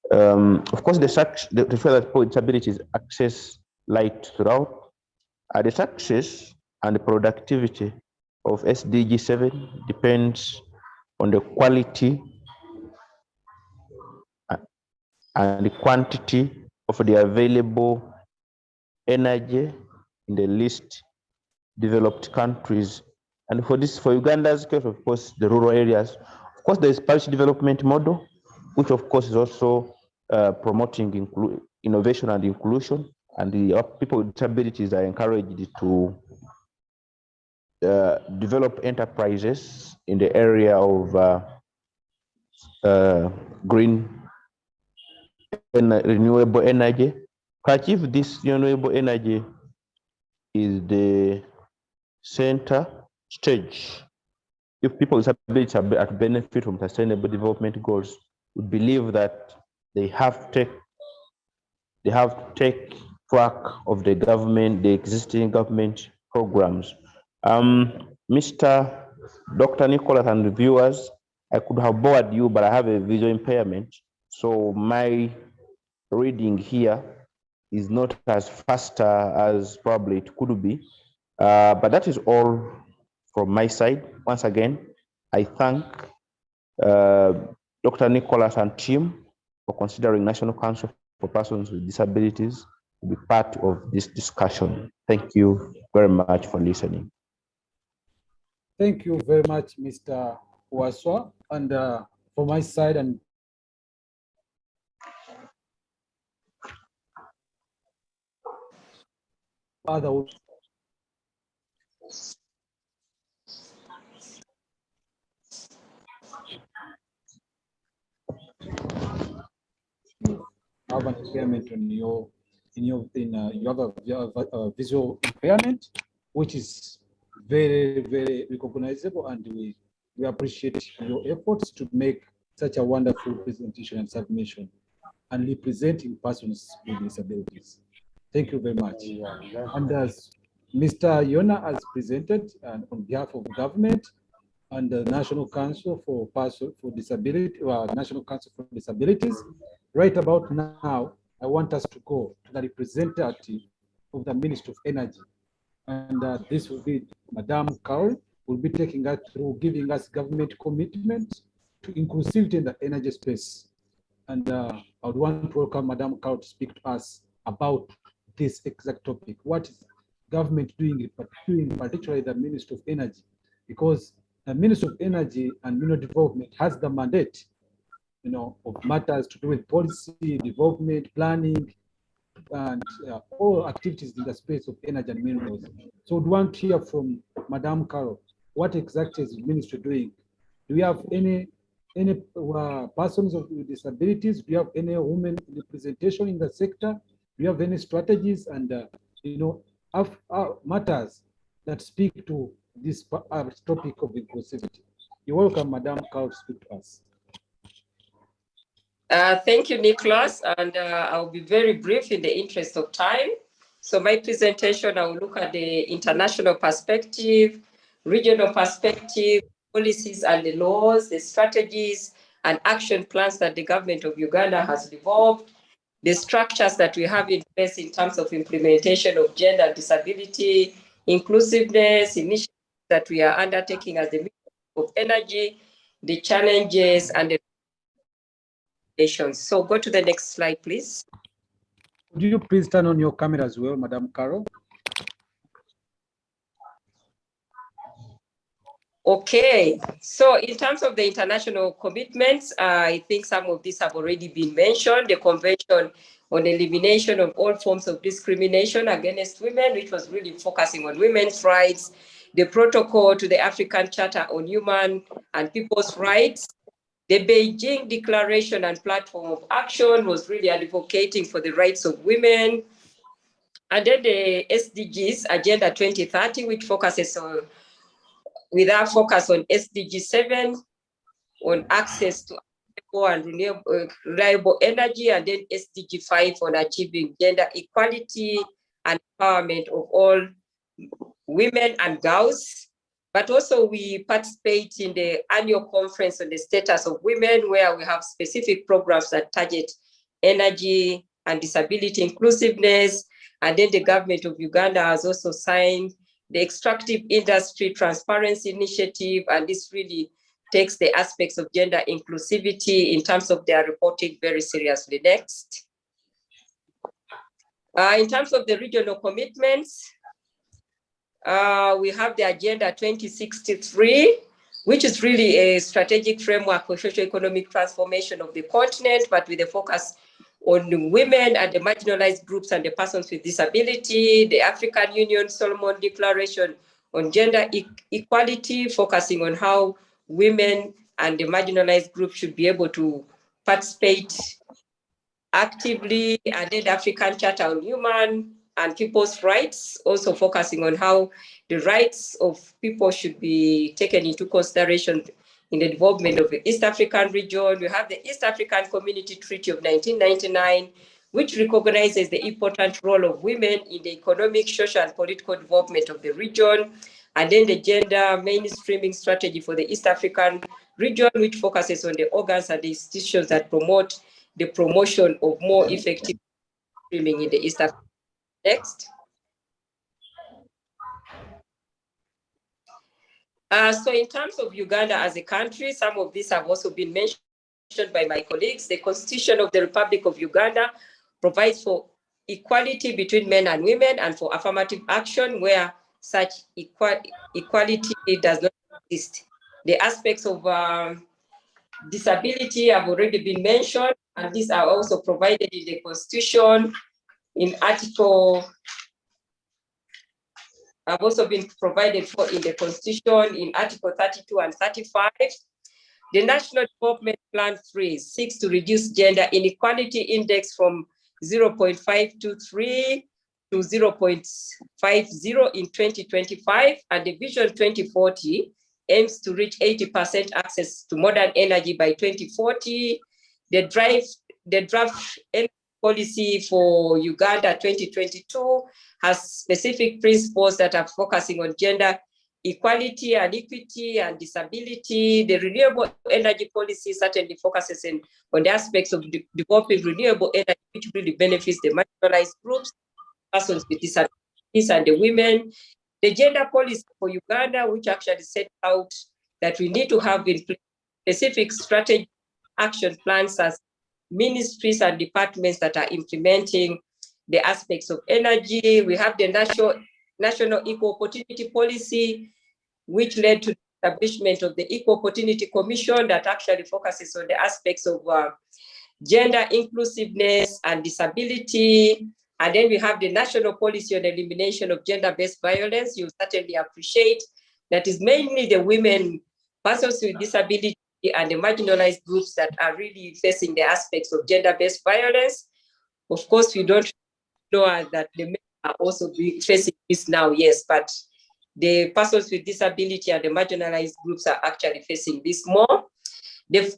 of course, to ensure that people with disabilities access light throughout. The success and the productivity of SDG 7 depends on the quality and the quantity of the available energy in the least developed countries. And for Uganda's case, of course, the rural areas, of course, there is policy development model, which of course is also promoting innovation and inclusion, and the people with disabilities are encouraged to develop enterprises in the area of green and renewable energy. To achieve this renewable energy is the center stage. If people with disabilities are to benefit from sustainable development goals, we believe that they have to take track of the government, the existing government programs. Mr. Dr. Nicholas and the viewers, I could have bored you, but I have a visual impairment. So my reading here is not as faster as probably it could be. But that is all from my side. Once again, I thank Dr. Nicholas and team for considering National Council for Persons with Disabilities to be part of this discussion. Thank you very much for listening. Thank you very much, Mr. Waswa. And from my side, and other have an impairment on you have a visual impairment, which is very, very recognizable, and we appreciate your efforts to make such a wonderful presentation and submission and representing persons with disabilities. Thank you very much. And as Mr. Yona has presented, and on behalf of the government and the National Council for Disability, National Council for Disabilities, right about now, I want us to go to the representative of the Ministry of Energy. And this will be Madame Carol, will be taking us through giving us government commitment to inclusivity in the energy space. And I would want to welcome Madame Carol to speak to us about this exact topic. What is government doing, particularly the Ministry of Energy? Because the Ministry of Energy and Mineral Development has the mandate, of matters to do with policy, development, planning, and all activities in the space of energy and minerals. So we'd want to hear from Madame Carol, what exactly is the ministry doing? Do we have any persons with disabilities? Do you have any women representation in the sector? Do you have any strategies and matters that speak to this topic of inclusivity? You're welcome, Madame Carol, to speak to us. Thank you, Nicholas, and I'll be very brief in the interest of time. So my presentation, I will look at the international perspective, regional perspective, policies and the laws, the strategies and action plans that the government of Uganda has developed, the structures that we have in place in terms of implementation of gender and disability, inclusiveness, initiatives that we are undertaking as the Ministry of Energy, the challenges and the nations. So go to the next slide, please. Would you please turn on your camera as well, Madame Carol? Okay, so in terms of the international commitments, I think some of these have already been mentioned. The Convention on Elimination of All Forms of Discrimination Against Women, which was really focusing on women's rights, the Protocol to the African Charter on Human and People's Rights, the Beijing Declaration and Platform of Action was really advocating for the rights of women, and then the SDGs, Agenda 2030, which focuses on with our focus on SDG 7, on access to and reliable energy, and then SDG 5 on achieving gender equality and empowerment of all women and girls. But also we participate in the annual conference on the status of women, where we have specific programs that target energy and disability inclusiveness. And then the government of Uganda has also signed the Extractive Industry Transparency Initiative, and this really takes the aspects of gender inclusivity in terms of their reporting very seriously. Next. In terms of the regional commitments, we have the Agenda 2063, which is really a strategic framework for socio-economic transformation of the continent, but with a focus on women and the marginalized groups and the persons with disability, the African Union Solomon Declaration on Gender Equality, focusing on how women and the marginalized groups should be able to participate actively, and then the African Charter on Human and People's Rights, also focusing on how the rights of people should be taken into consideration in the development of the East African region. We have the East African Community Treaty of 1999, which recognizes the important role of women in the economic, social, and political development of the region. And then the gender mainstreaming strategy for the East African region, which focuses on the organs and the institutions that promote the promotion of more effective streaming in the East African. Next. So in terms of Uganda as a country, some of these have also been mentioned by my colleagues. The Constitution of the Republic of Uganda provides for equality between men and women and for affirmative action where such equality does not exist. The aspects of disability have already been mentioned, and these are also provided in the Constitution in Article have also been provided for in the Constitution in Article 32 and 35. The National Development Plan 3 seeks to reduce gender inequality index from 0.523 to 0.50 in 2025, and the Vision 2040 aims to reach 80% access to modern energy by 2040. The draft energy policy for Uganda 2022 has specific principles that are focusing on gender equality and equity and disability. The renewable energy policy certainly focuses on the aspects of developing renewable energy, which really benefits the marginalized groups, persons with disabilities, and the women. The gender policy for Uganda, which actually set out that we need to have in place specific strategy action plans as ministries and departments that are implementing the aspects of energy. We have the National Equal Opportunity Policy, which led to the establishment of the Equal Opportunity Commission that actually focuses on the aspects of gender inclusiveness and disability. And then we have the National Policy on Elimination of Gender-Based Violence. You certainly appreciate that is mainly the women, persons with disability, and the marginalized groups that are really facing the aspects of gender-based violence. Of course, we don't know that the men are also facing this now, yes, but the persons with disability and the marginalized groups are actually facing this more. The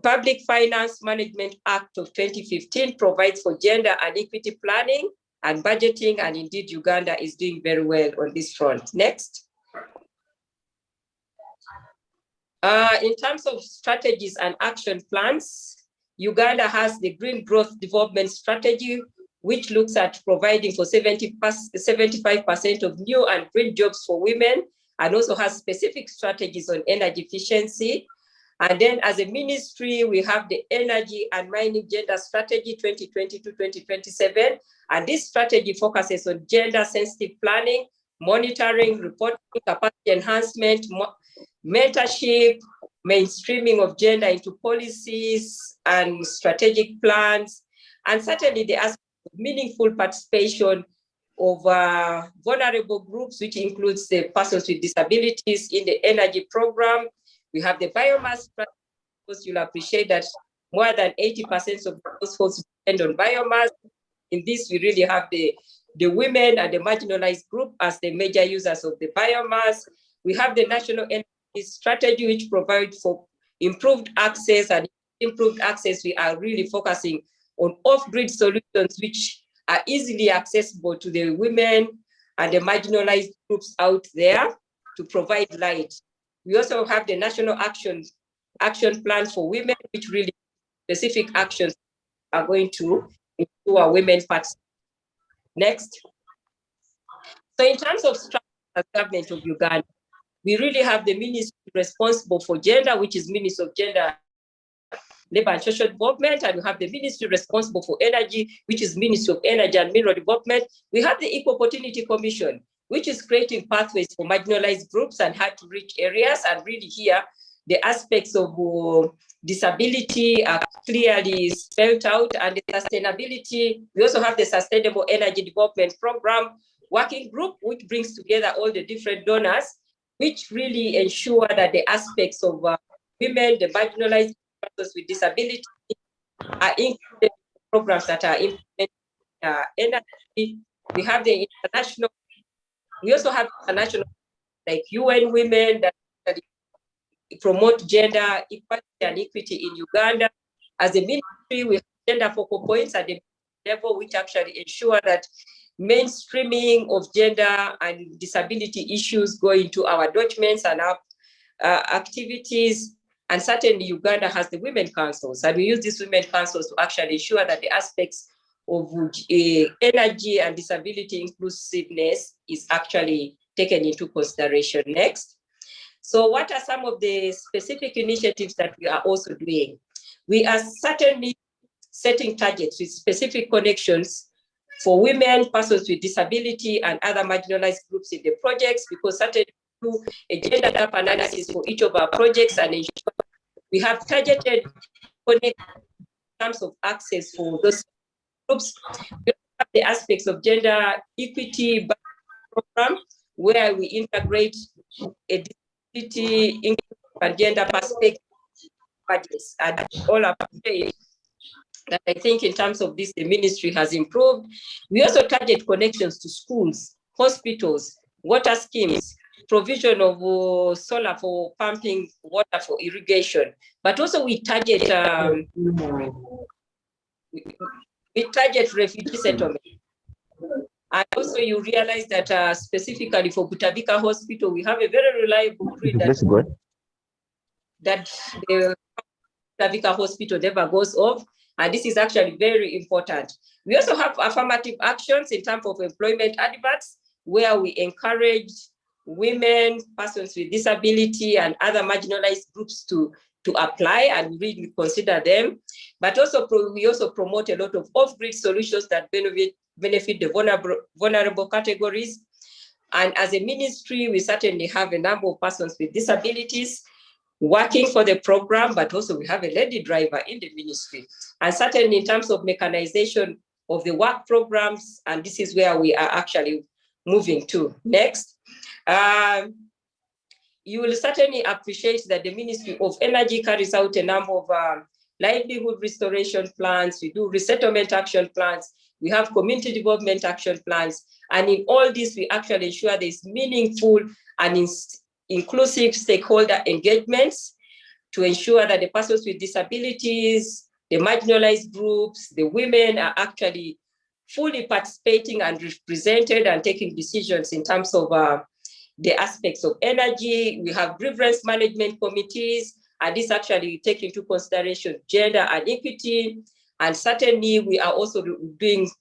Public Finance Management Act of 2015 provides for gender and equity planning and budgeting, and indeed Uganda is doing very well on this front. Next. In terms of strategies and action plans, Uganda has the Green Growth Development Strategy, which looks at providing for 75% of new and green jobs for women, and also has specific strategies on energy efficiency. And then as a ministry, we have the Energy and Mining Gender Strategy 2020-2027. And this strategy focuses on gender-sensitive planning, monitoring, reporting, capacity enhancement, mentorship, mainstreaming of gender into policies and strategic plans, and certainly the aspect of meaningful participation of vulnerable groups, which includes the persons with disabilities in the energy program. We have the biomass strategy. You'll appreciate that more than 80% of households depend on biomass. In this, we really have the women and the marginalized group as the major users of the biomass. We have the National Energy Strategy, which provides for improved access, and improved access, we are really focusing on off-grid solutions which are easily accessible to the women and the marginalized groups out there to provide light. We also have the National Action Plan for Women, which really specific actions are going to ensure women participate. Next. So in terms of structure as government of Uganda, we really have the ministry responsible for gender, which is Ministry of Gender, Labor and Social Development, and we have the ministry responsible for energy, which is Ministry of Energy and Mineral Development. We have the Equal Opportunity Commission, which is creating pathways for marginalized groups and hard-to-reach areas, and really here, the aspects of disability are clearly spelled out, and the sustainability. We also have the Sustainable Energy Development Program Working Group, which brings together all the different donors, which really ensure that the aspects of women, the marginalized persons with disability are included in programs that are implemented. Energy. We have the international, we also have international like UN Women that promote gender equality and equity in Uganda. As a ministry, we have gender focal points at the level, which actually ensure that mainstreaming of gender and disability issues go into our documents and our activities. And certainly Uganda has the women councils, and we use these women councils to actually ensure that the aspects of energy and disability inclusiveness is actually taken into consideration. Next. So what are some of the specific initiatives that we are also doing? We are certainly setting targets with specific connections for women, persons with disability, and other marginalized groups in the projects, because certainly do a gender gap analysis for each of our projects and ensure we have targeted connect in terms of access for those groups. We have the aspects of gender equity program, where we integrate a disability and gender perspective budgets, and all our that I think in terms of this, the ministry has improved. We also target connections to schools, hospitals, water schemes, provision of solar for pumping water for irrigation, but also we target refugee settlement. And also you realize that specifically for Butabika Hospital, we have a very reliable grid that the Butabika Hospital never goes off. And this is actually very important. We also have affirmative actions in terms of employment adverts, where we encourage women, persons with disability, and other marginalized groups to apply and really consider them. But also we also promote a lot of off-grid solutions that benefit the vulnerable categories. And as a ministry, we certainly have a number of persons with disabilities working for the program, but also we have a lady driver in the ministry. And certainly in terms of mechanization of the work programs, and this is where we are actually moving to. Next. You will certainly appreciate that the Ministry of Energy carries out a number of livelihood restoration plans. We do resettlement action plans. We have community development action plans. And in all this, we actually ensure there's meaningful and inclusive stakeholder engagements to ensure that the persons with disabilities, the marginalized groups, the women are actually fully participating and represented and taking decisions in terms of the aspects of energy. We have grievance management committees, and this actually take into consideration gender and equity. And certainly we are also doing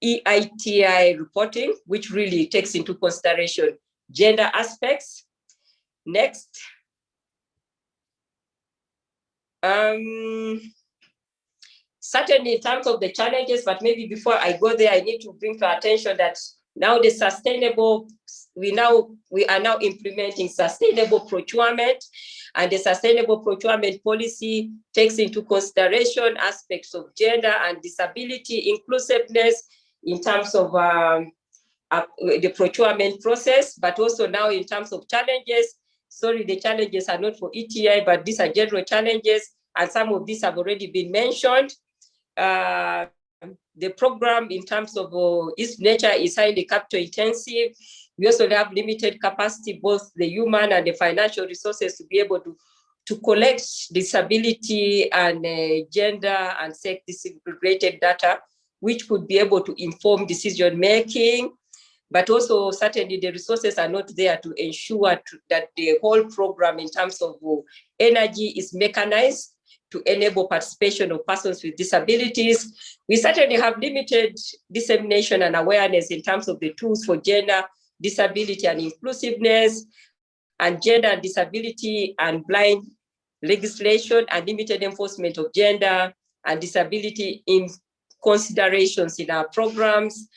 EITI reporting, which really takes into consideration gender aspects. Next. Certainly in terms of the challenges, but maybe before I go there, I need to bring to attention that now the sustainable, we are now implementing sustainable procurement, and the sustainable procurement policy takes into consideration aspects of gender and disability inclusiveness in terms of the procurement process, but also now in terms of challenges. Sorry, the challenges are not for ETI, but these are general challenges, and some of these have already been mentioned. The program in terms of its nature is highly capital intensive. We also have limited capacity, both the human and the financial resources, to be able to collect disability and gender and sex disaggregated data, which could be able to inform decision making. But also certainly the resources are not there to ensure that the whole program in terms of energy is mechanized to enable participation of persons with disabilities. We certainly have limited dissemination and awareness in terms of the tools for gender, disability and inclusiveness, and gender and disability and blind legislation, and limited enforcement of gender and disability in considerations in our programs.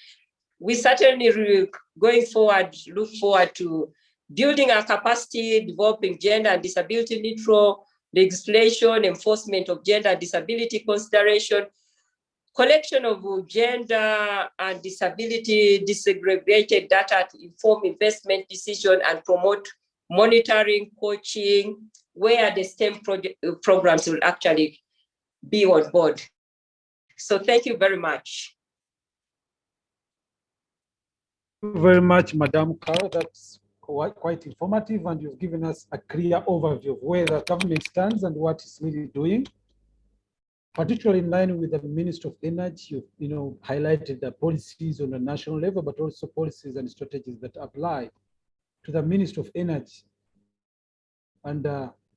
We certainly, going forward, look forward to building our capacity, developing gender and disability neutral legislation, enforcement of gender and disability consideration, collection of gender and disability disaggregated data to inform investment decision and promote monitoring, coaching, where the STEM programs will actually be on board. So thank you very much. Thank you very much, Madam Carol. That's quite informative, and you've given us a clear overview of where the government stands and what it's really doing. particularly in line with the Minister of Energy, highlighted the policies on the national level, but also policies and strategies that apply to the Minister of Energy. And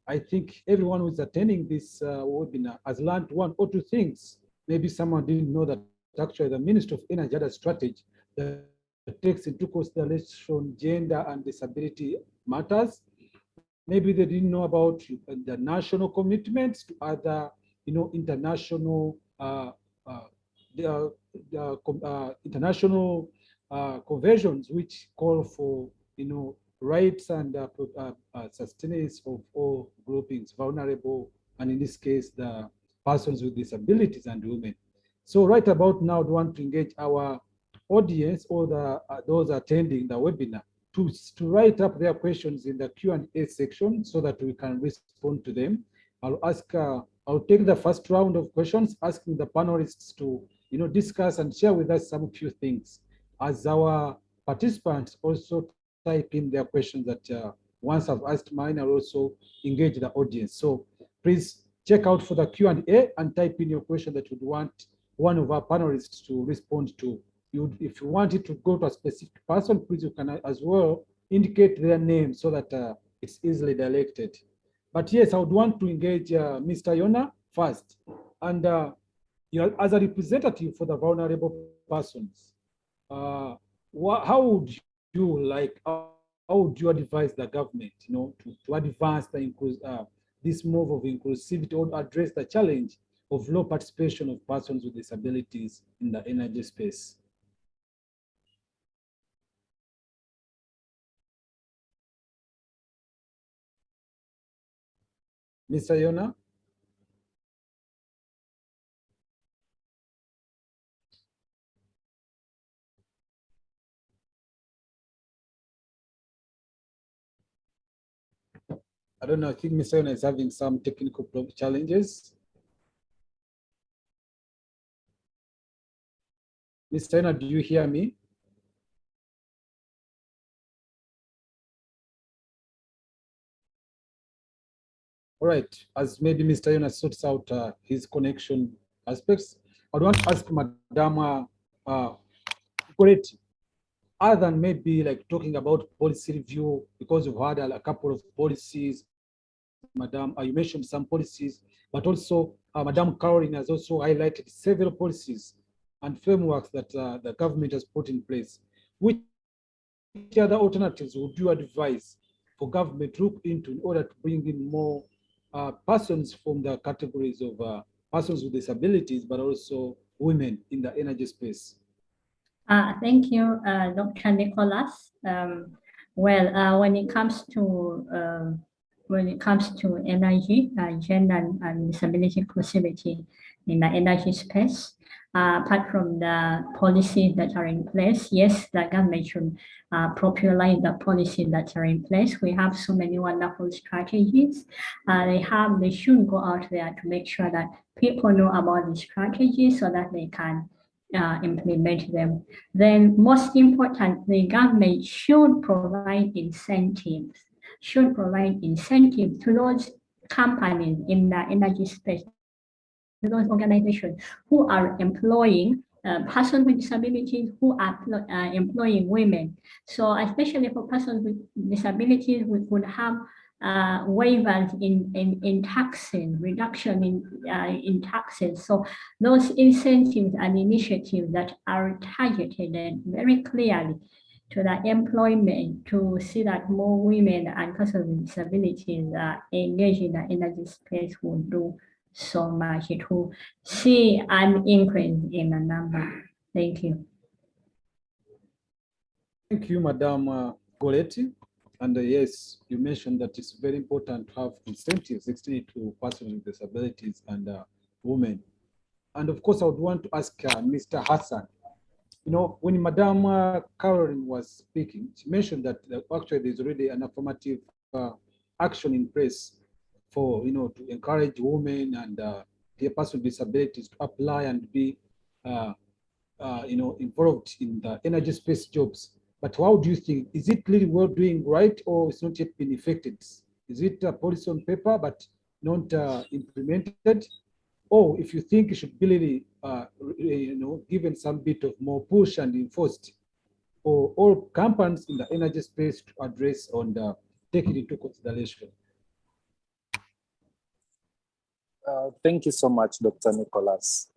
I think everyone who's attending this webinar has learned one or two things. Maybe someone didn't know that actually the Minister of Energy had a strategy that takes into consideration gender and disability matters. Maybe they didn't know about the national commitments to other, international international conventions which call for, rights and sustenance of all groupings, vulnerable, and in this case, the persons with disabilities and women. So right about now, I want to engage our audience or those attending the webinar to write up their questions in the Q&A section so that we can respond to them. I'll take the first round of questions, asking the panelists to, discuss and share with us some few things. As our participants also type in their questions that once I've asked mine, I'll also engage the audience. So please check out for the Q&A and type in your question that you'd want one of our panelists to respond to. If you want it to go to a specific person, please you can as well indicate their name so that it's easily directed. But yes, I would want to engage Mr. Yona first. And as a representative for the vulnerable persons, how would you advise the government, to advance this move of inclusivity or address the challenge of low participation of persons with disabilities in the energy space? Mr. Yona? I don't know, I think Mr. Yona is having some technical challenges. Mr. Yona, do you hear me? All right, as maybe Mr. Yona sorts out his connection aspects, I would want to ask Madam Gorretti, other than maybe like talking about policy review, because you've had a couple of policies, Madam, you mentioned some policies, but also Madam Caroline has also highlighted several policies and frameworks that the government has put in place. Which other alternatives would you advise for government to look into in order to bring in more persons from the categories of persons with disabilities, but also women in the energy space? Thank you, Dr. Nicholas. When it comes to energy, gender and disability inclusivity in the energy space, apart from the policies that are in place, yes, the government should popularize the policies that are in place. We have so many wonderful strategies. They should go out there to make sure that people know about the strategies so that they can implement them. Then most importantly, government should provide incentives to those companies in the energy space, to those organizations who are employing persons with disabilities, who are employing women. So especially for persons with disabilities, we could have waivers in taxing, reduction in taxes. So those incentives and initiatives that are targeted very clearly to the employment to see that more women and persons with disabilities engage in the energy space will do so much to see an increase in the number. Thank you. Thank you, Madam Gorretti. And yes, you mentioned that it's very important to have incentives extended to persons with disabilities and women. And of course, I would want to ask Mr. Hassan, when Madam Caroline was speaking, she mentioned that actually there's already an affirmative action in place for, to encourage women and their persons with disabilities to apply and be, involved in the energy space jobs. But how do you think, is it really well doing right, or it's not yet been effected? Is it a policy on paper but not implemented? or if you think it should be really, given some bit of more push and enforced for all companies in the energy space to address and take it into consideration. Thank you so much, Dr. Nicholas.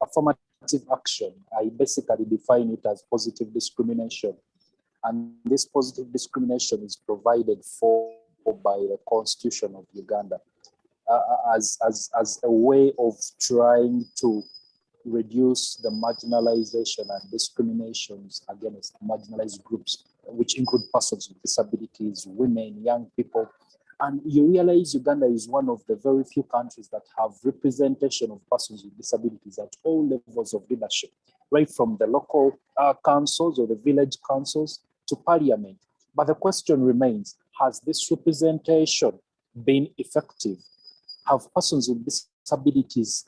Affirmative action, I basically define it as positive discrimination. And this positive discrimination is provided for by the Constitution of Uganda as a way of trying to reduce the marginalization and discriminations against marginalized groups, which include persons with disabilities, women, young people. And you realize Uganda is one of the very few countries that have representation of persons with disabilities at all levels of leadership, right from the local councils or the village councils to parliament. But the question remains, has this representation been effective? Have persons with disabilities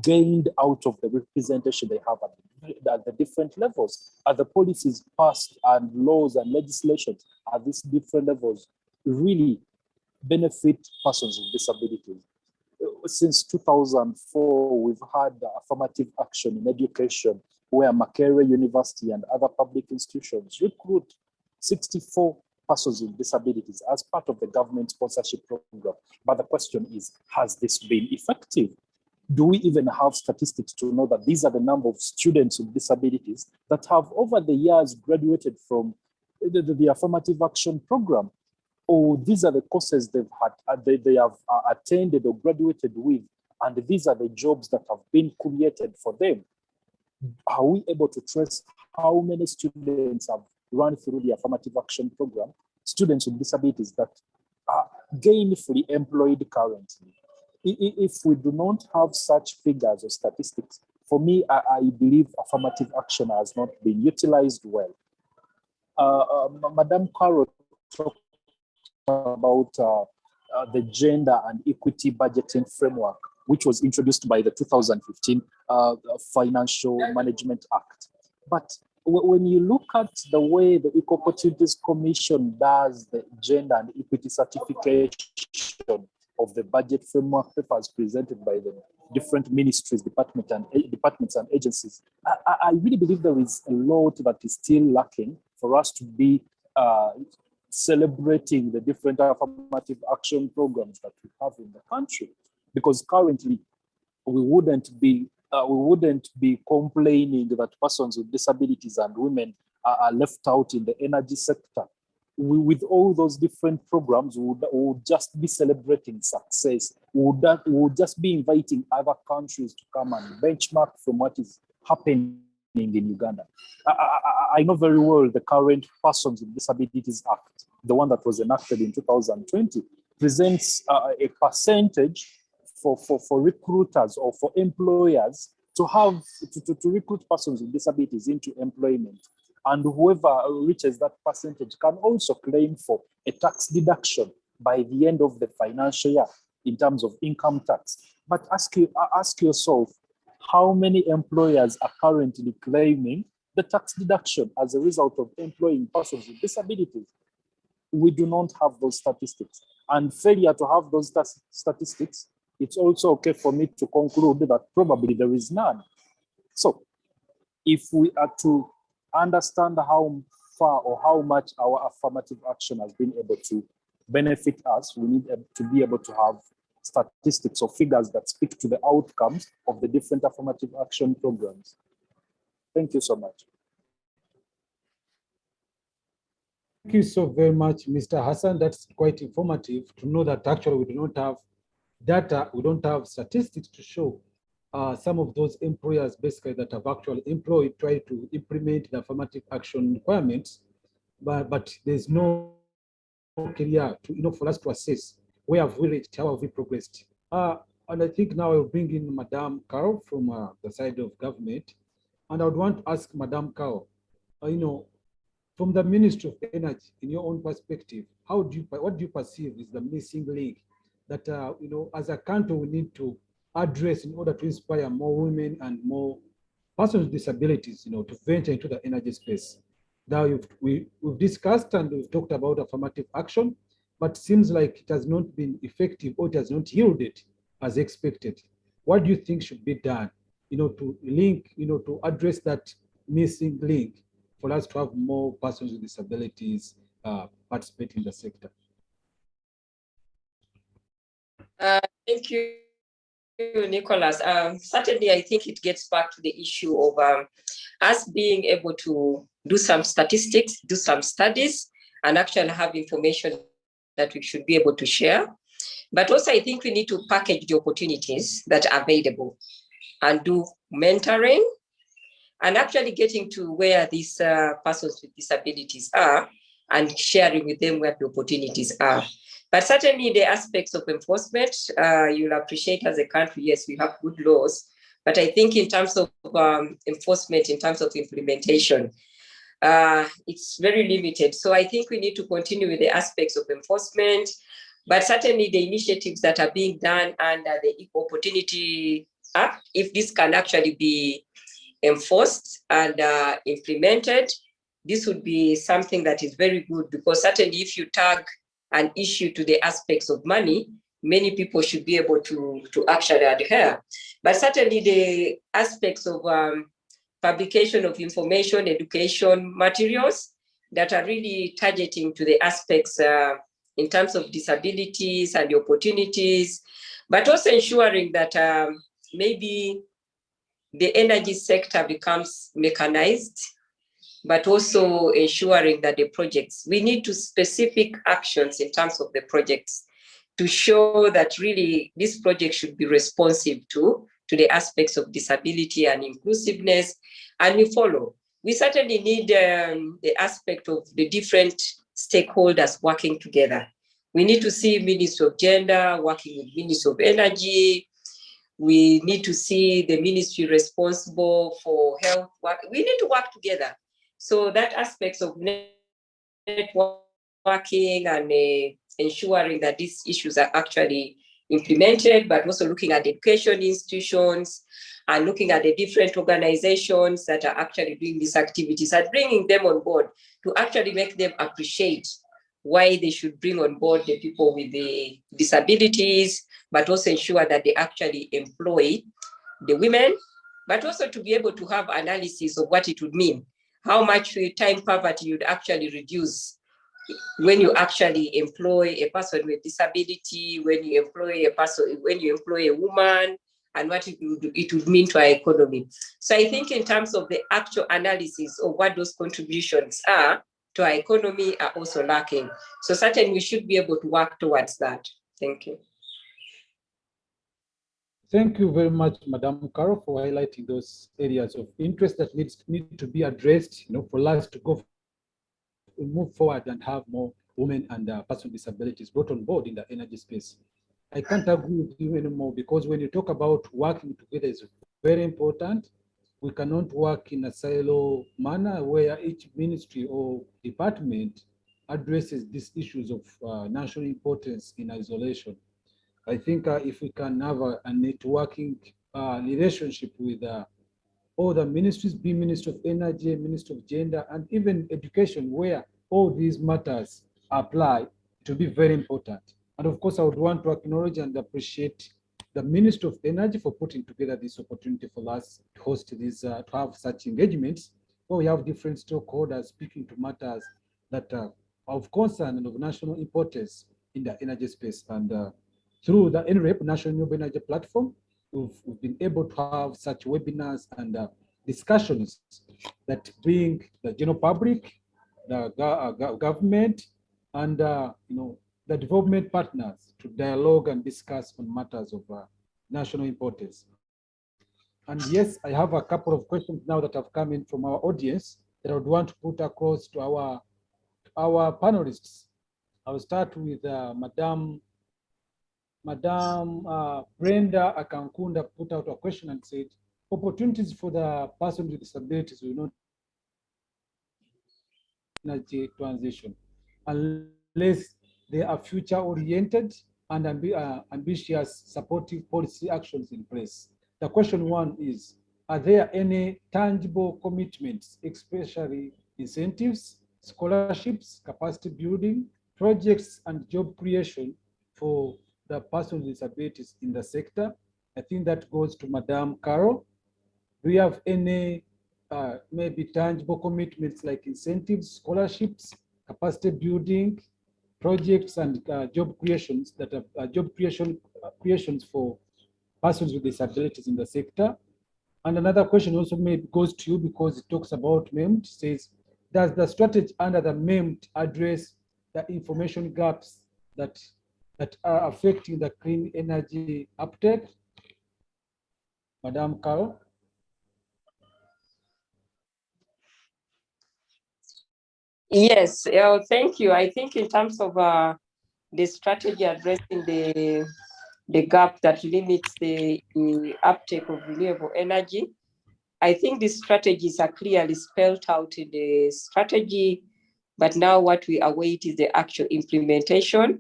gained out of the representation they have at the different levels? Are the policies passed and laws and legislations at these different levels really benefit persons with disabilities? Since 2004, we've had affirmative action in education where Makerere University and other public institutions recruit 64 persons with disabilities as part of the government sponsorship program. But the question is, has this been effective? Do we even have statistics to know that these are the number of students with disabilities that have over the years graduated from the affirmative action program? Or these are the courses they have attended or graduated with, and these are the jobs that have been created for them? Are we able to trace how many students have run through the affirmative action program, students with disabilities that are gainfully employed currently? If we do not have such figures or statistics, for me, I believe affirmative action has not been utilized well. Madam Carol talked about the Gender and Equity Budgeting Framework, which was introduced by the 2015 Financial Management Act. But when you look at the way the Equal Opportunities Commission does the gender and equity certification of the budget framework papers presented by the different ministries, departments and agencies, I really believe there is a lot that is still lacking for us to be celebrating the different affirmative action programs that we have in the country. Because currently, we wouldn't be complaining that persons with disabilities and women are left out in the energy sector. With all those different programs, we would just be celebrating success. We would just be inviting other countries to come and benchmark from what is happening in Uganda. I know very well the current Persons with Disabilities Act, the one that was enacted in 2020, presents a percentage for recruiters or for employers to recruit persons with disabilities into employment. And whoever reaches that percentage can also claim for a tax deduction by the end of the financial year in terms of income tax. But ask yourself, how many employers are currently claiming the tax deduction as a result of employing persons with disabilities? We do not have those statistics. And failure to have those statistics, it's also okay for me to conclude that probably there is none. So if we are to understand how far or how much our affirmative action has been able to benefit us, we need to be able to have statistics or figures that speak to the outcomes of the different affirmative action programs. Thank you so much. Thank you so very much, Mr. Hassan. That's quite informative to know that actually we do not have data, we don't have statistics to show some of those employers basically that have actually try to implement the affirmative action requirements, but there's no clear to, for us to assess where have we reached, how have we progressed. And I think now I'll bring in Madam Carol from the side of government, and I would want to ask Madam Carol, from the Ministry of Energy, in your own perspective, what do you perceive is the missing link that as a country we need to address in order to inspire more women and more persons with disabilities, to venture into the energy space? Now we've discussed and we've talked about affirmative action, but seems like it has not been effective or it has not yielded as expected. What do you think should be done, to link, to address that missing link for us to have more persons with disabilities participate in the sector? Thank you, Nicholas. Certainly, I think it gets back to the issue of us being able to do some statistics, do some studies, and actually have information that we should be able to share. But also, I think we need to package the opportunities that are available and do mentoring and actually getting to where these persons with disabilities are and sharing with them where the opportunities are. But certainly the aspects of enforcement, you'll appreciate as a country, yes, we have good laws, but I think in terms of enforcement, in terms of implementation, it's very limited. So I think we need to continue with the aspects of enforcement, but certainly the initiatives that are being done under the Equal Opportunity Act, if this can actually be enforced and implemented, this would be something that is very good, because certainly if you tag an issue to the aspects of money, many people should be able to actually adhere. But certainly the aspects of publication of information, education materials that are really targeting to the aspects in terms of disabilities and the opportunities, but also ensuring that maybe the energy sector becomes mechanized, but also ensuring that the projects, we need to specific actions in terms of the projects to show that really this project should be responsive to the aspects of disability and inclusiveness, and we follow. We certainly need the aspect of the different stakeholders working together. We need to see Ministry of Gender working with Ministry of Energy. We need to see the ministry responsible for health work. We need to work together. So that aspects of networking and ensuring that these issues are actually implemented, but also looking at education institutions and looking at the different organizations that are actually doing these activities and bringing them on board to actually make them appreciate why they should bring on board the people with the disabilities, but also ensure that they actually employ the women, but also to be able to have analysis of what it would mean, how much time poverty you'd actually reduce when you actually employ a person with disability, when you employ a person, when you employ a woman, and what it would mean to our economy. So I think in terms of the actual analysis of what those contributions are to our economy are also lacking. So certainly we should be able to work towards that. Thank you. Thank you very much, Madam Carol, for highlighting those areas of interest that need to be addressed, for us to move forward and have more women and persons with disabilities brought on board in the energy space. I can't agree with you anymore, because when you talk about working together is very important. We cannot work in a silo manner where each ministry or department addresses these issues of national importance in isolation. I think if we can have a networking relationship with all the ministries, be Ministry of Energy, Ministry of Gender, and even Education, where all these matters apply, to be very important. And of course, I would want to acknowledge and appreciate the Ministry of Energy for putting together this opportunity for us to host this, to have such engagements, where we have different stakeholders speaking to matters that are of concern and of national importance in the energy space. And through the NREP, National Renewable Energy Platform, we've been able to have such webinars and discussions that bring the general public, the government, and the development partners to dialogue and discuss on matters of national importance. And yes, I have a couple of questions now that have come in from our audience that I would want to put across to our panelists. I'll start with Madam Brenda Akankunda put out a question and said, opportunities for the person with disabilities will not energy transition unless they are future-oriented and ambitious supportive policy actions in place. The question one is, are there any tangible commitments, especially incentives, scholarships, capacity building, projects, and job creation for the persons with disabilities in the sector? I think that goes to Madam Carol. Do you have any maybe tangible commitments like incentives, scholarships, capacity building, projects, and job creations that are creations for persons with disabilities in the sector? And another question also maybe goes to you because it talks about MEMT. It says, does the strategy under the MEMT address the information gaps that are affecting the clean energy uptake? Madam Carol. Yes, thank you. I think in terms of the strategy addressing the gap that limits the uptake of renewable energy, I think the strategies are clearly spelled out in the strategy, but now what we await is the actual implementation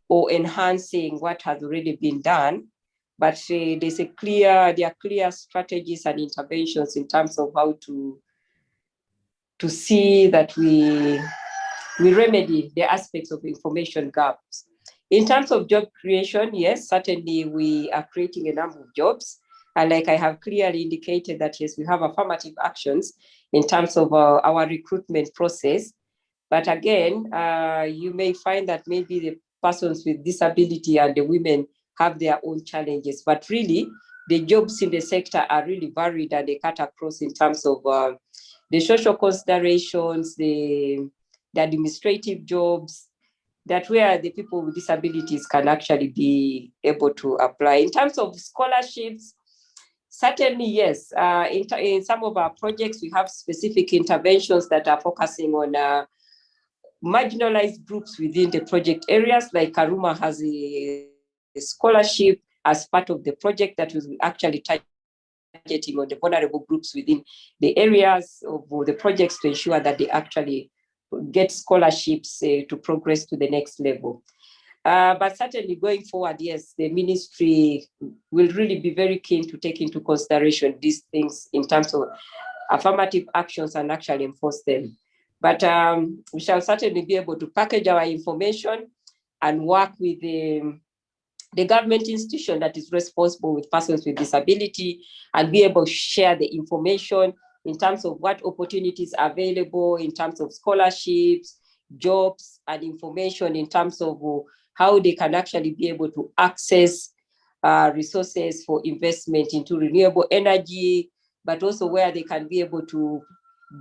or enhancing what has already been done. But there are clear strategies and interventions in terms of how to see that we remedy the aspects of information gaps. In terms of job creation, yes, certainly we are creating a number of jobs. And like I have clearly indicated that, yes, we have affirmative actions in terms of our recruitment process. But again, you may find that maybe the persons with disability and the women have their own challenges. But really, the jobs in the sector are really varied and they cut across in terms of the social considerations, the administrative jobs, that where the people with disabilities can actually be able to apply. In terms of scholarships, certainly, yes. In some of our projects, we have specific interventions that are focusing on marginalized groups within the project areas, like Karuma has a scholarship as part of the project that was actually targeting on the vulnerable groups within the areas of the projects to ensure that they actually get scholarships to progress to the next level. But certainly going forward, yes, the ministry will really be very keen to take into consideration these things in terms of affirmative actions and actually enforce them. But we shall certainly be able to package our information and work with the government institution that is responsible with persons with disability and be able to share the information in terms of what opportunities are available, in terms of scholarships, jobs, and information in terms of how they can actually be able to access resources for investment into renewable energy, but also where they can be able to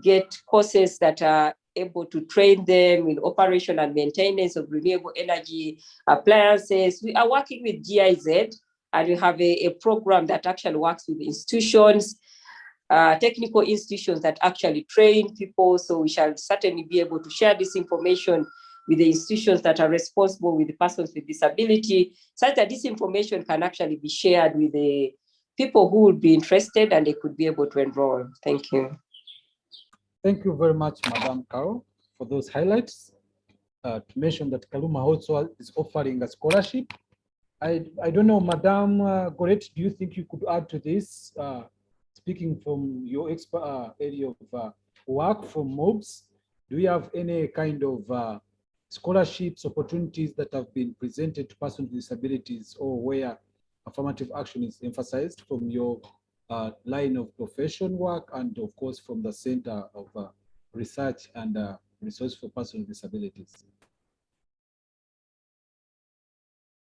get courses that are able to train them in operation and maintenance of renewable energy appliances. We are working with GIZ, and we have a program that actually works with institutions, technical institutions that actually train people. So we shall certainly be able to share this information with the institutions that are responsible with the persons with disability, such that this information can actually be shared with the people who would be interested and they could be able to enroll. Thank you. Thank you very much, Madam Carol, for those highlights. To mention that Kaluma also is offering a scholarship. I don't know, Madam Gorretti, do you think you could add to this? Speaking from your area of work from MUBS, do you have any kind of scholarships, opportunities that have been presented to persons with disabilities, or where affirmative action is emphasized from your line of profession work, and of course from the Center of Research and Resource for Persons with Disabilities?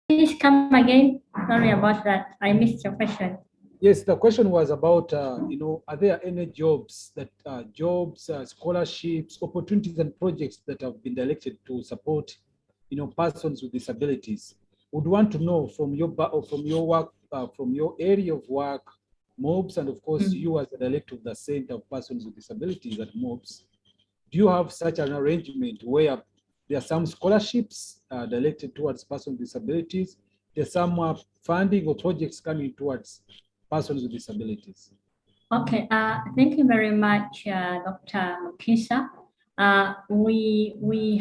Please come again. Sorry about that. I missed your question. Yes, the question was about, are there any jobs, scholarships, opportunities, and projects that have been directed to support, persons with disabilities? Would want to know from your work, from your area of work, MUBS, and of course you as the director of the Center of Persons with Disabilities at MUBS, do you have such an arrangement where there are some scholarships directed towards persons with disabilities, there's some funding or projects coming towards persons with disabilities? Okay, thank you very much, Dr. Mukisa. We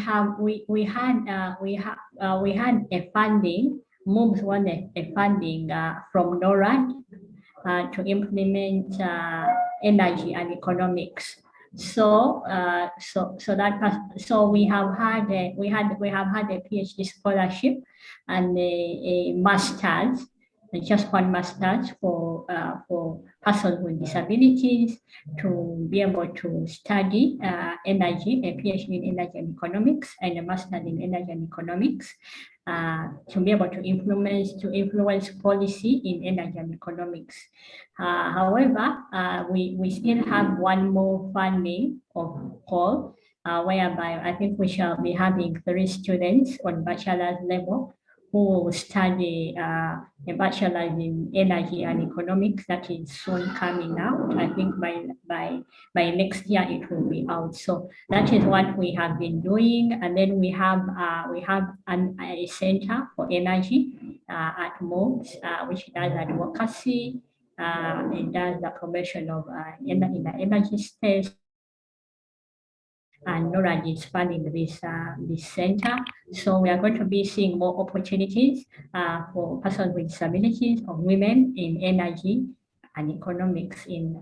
had a funding. MUBS wanted a funding from NORAD to implement energy and economics. So we have had a PhD scholarship and a master's, just one master's for persons with disabilities to be able to study energy, a PhD in energy and economics and a master's in energy and economics, to be able to influence policy in energy and economics. However, we still have one more funding of call, whereby I think we shall be having 3 students on bachelor's level who will study a bachelor's in energy and economics that is soon coming out. I think by next year it will be out. So that is what we have been doing. And then we have a center for energy at MUBS, which does advocacy. It does the promotion of in the energy space. And NORAD is funding this center. So we are going to be seeing more opportunities for persons with disabilities or women in energy and economics and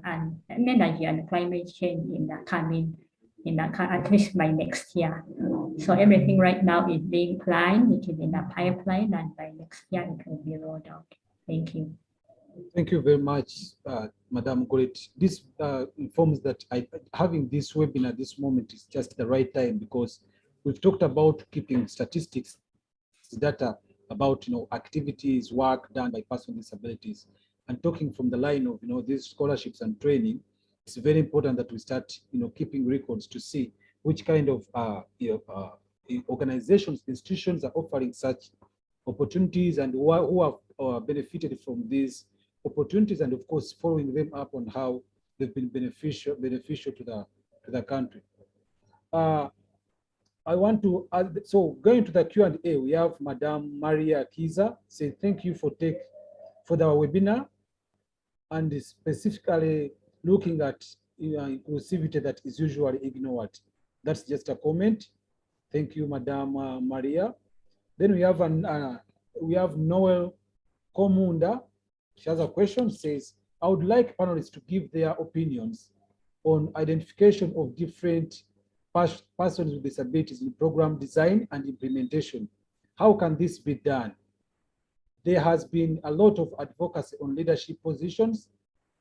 energy and climate change at least by next year. So everything right now is being planned, it is in the pipeline, and by next year it will be rolled out. Thank you. Thank you very much, Madam Gorretti. This informs that having this webinar at this moment is just the right time, because we've talked about keeping statistics, data about activities, work done by persons with disabilities, and talking from the line of these scholarships and training. It's very important that we start keeping records to see which kind of organizations, institutions are offering such opportunities and who have benefited from these opportunities, and of course following them up on how they've been beneficial to the country. I want to add, so going to the Q&A, we have Madam Maria Kiza say thank you for the webinar, and specifically looking at inclusivity that is usually ignored. That's just a comment. Thank you, Madam Maria. Then we have Noel Komunda. She has a question, says, I would like panelists to give their opinions on identification of different persons with disabilities in program design and implementation. How can this be done? There has been a lot of advocacy on leadership positions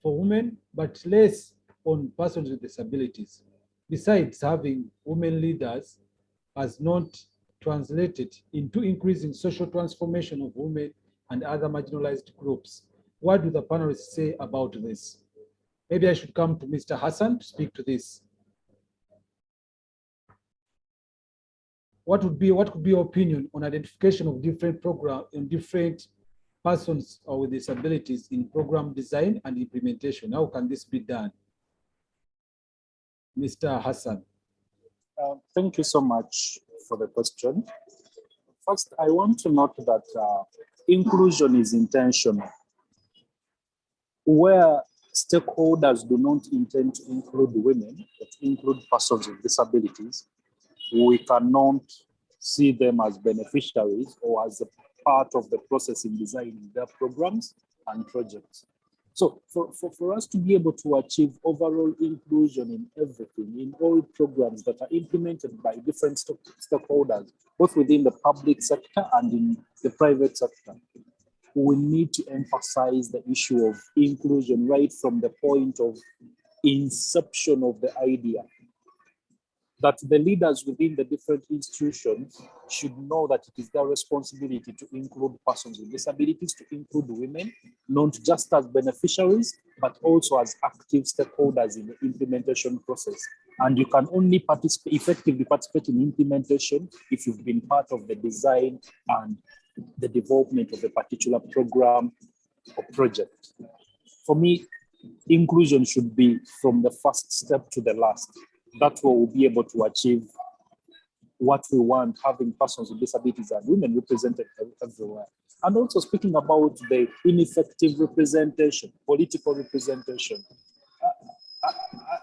for women, but less on persons with disabilities. Besides, having women leaders has not translated into increasing social transformation of women and other marginalized groups. What do the panelists say about this? Maybe I should come to Mr. Hassan to speak to this. What could be your opinion on identification of different programs in different persons with disabilities in program design and implementation? How can this be done? Mr. Hassan. Thank you so much for the question. First, I want to note that inclusion is intentional. Where stakeholders do not intend to include women, but include persons with disabilities, we cannot see them as beneficiaries or as a part of the process in designing their programs and projects. So for us to be able to achieve overall inclusion in everything, in all programs that are implemented by different stakeholders, both within the public sector and in the private sector, we need to emphasize the issue of inclusion right from the point of inception of the idea. That the leaders within the different institutions should know that it is their responsibility to include persons with disabilities, to include women, not just as beneficiaries, but also as active stakeholders in the implementation process. And you can only effectively participate in implementation if you've been part of the design and the development of a particular program or project. For me, inclusion should be from the first step to the last. That's what we'll be able to achieve what we want, having persons with disabilities and women represented everywhere. And also speaking about the ineffective representation, political representation.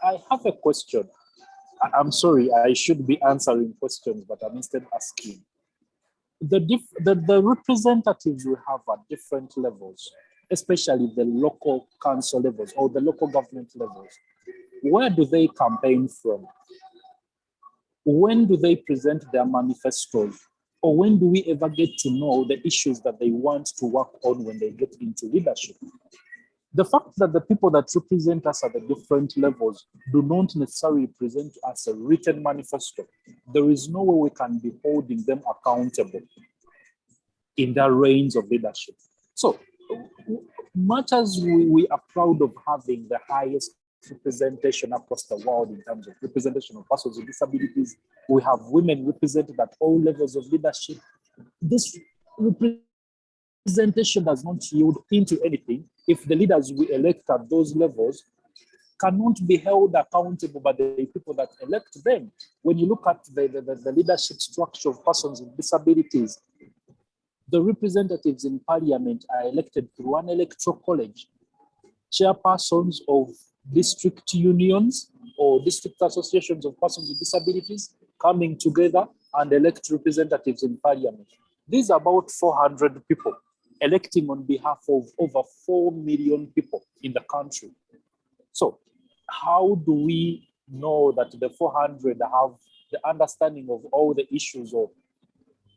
I have a question. I'm sorry, I should be answering questions, but I'm instead asking. The representatives we have at different levels, especially the local council levels or the local government levels, Where do they campaign from? When do they present their manifestos? Or when do we ever get to know the issues that they want to work on when they get into leadership? The fact that the people that represent us at the different levels do not necessarily present us a written manifesto, there is no way we can be holding them accountable in their reigns of leadership. So much as we are proud of having the highest representation across the world in terms of representation of persons with disabilities, we have women represented at all levels of leadership. This representation does not yield into anything if the leaders we elect at those levels cannot be held accountable by the people that elect them. When you look at the leadership structure of persons with disabilities, the representatives in parliament are elected through an electoral college. Chairpersons of district unions or district associations of persons with disabilities coming together and elect representatives in parliament. These are about 400 people electing on behalf of over 4 million people in the country. So how do we know that the 400 have the understanding of all the issues or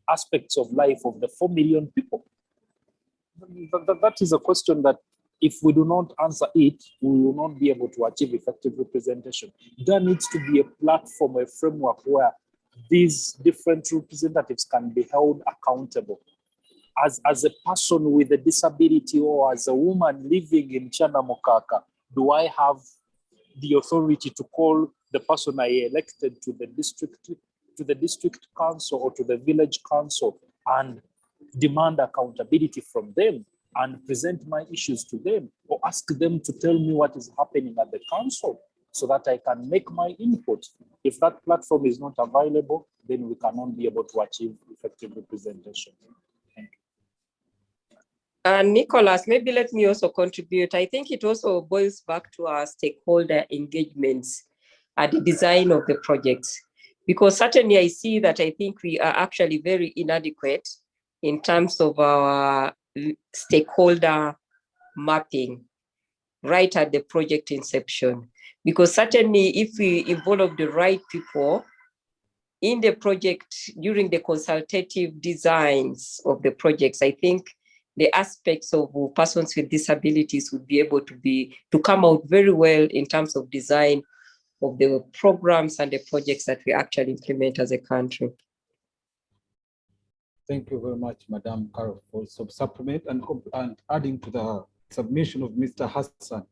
aspects of life of the 4 million people? That is a question that if we do not answer it, we will not be able to achieve effective representation. There needs to be a platform, a framework where these different representatives can be held accountable. As a person with a disability or as a woman living in Chanamokaka, do I have the authority to call the person I elected to the district council or to the village council and demand accountability from them and present my issues to them, or ask them to tell me what is happening at the council so that I can make my input? If that platform is not available, then we cannot be able to achieve effective representation. Thank you. Nicholas, maybe let me also contribute. I think it also boils back to our stakeholder engagements at the design of the projects, because certainly I see that I think we are actually very inadequate in terms of our stakeholder mapping right at the project inception. Because certainly if we involve the right people in the project during the consultative designs of the projects, I think the aspects of persons with disabilities would be able to come out very well in terms of design of the programs and the projects that we actually implement as a country. Thank you very much, Madam Carol, for some supplement and adding to the submission of Mr. Hassan.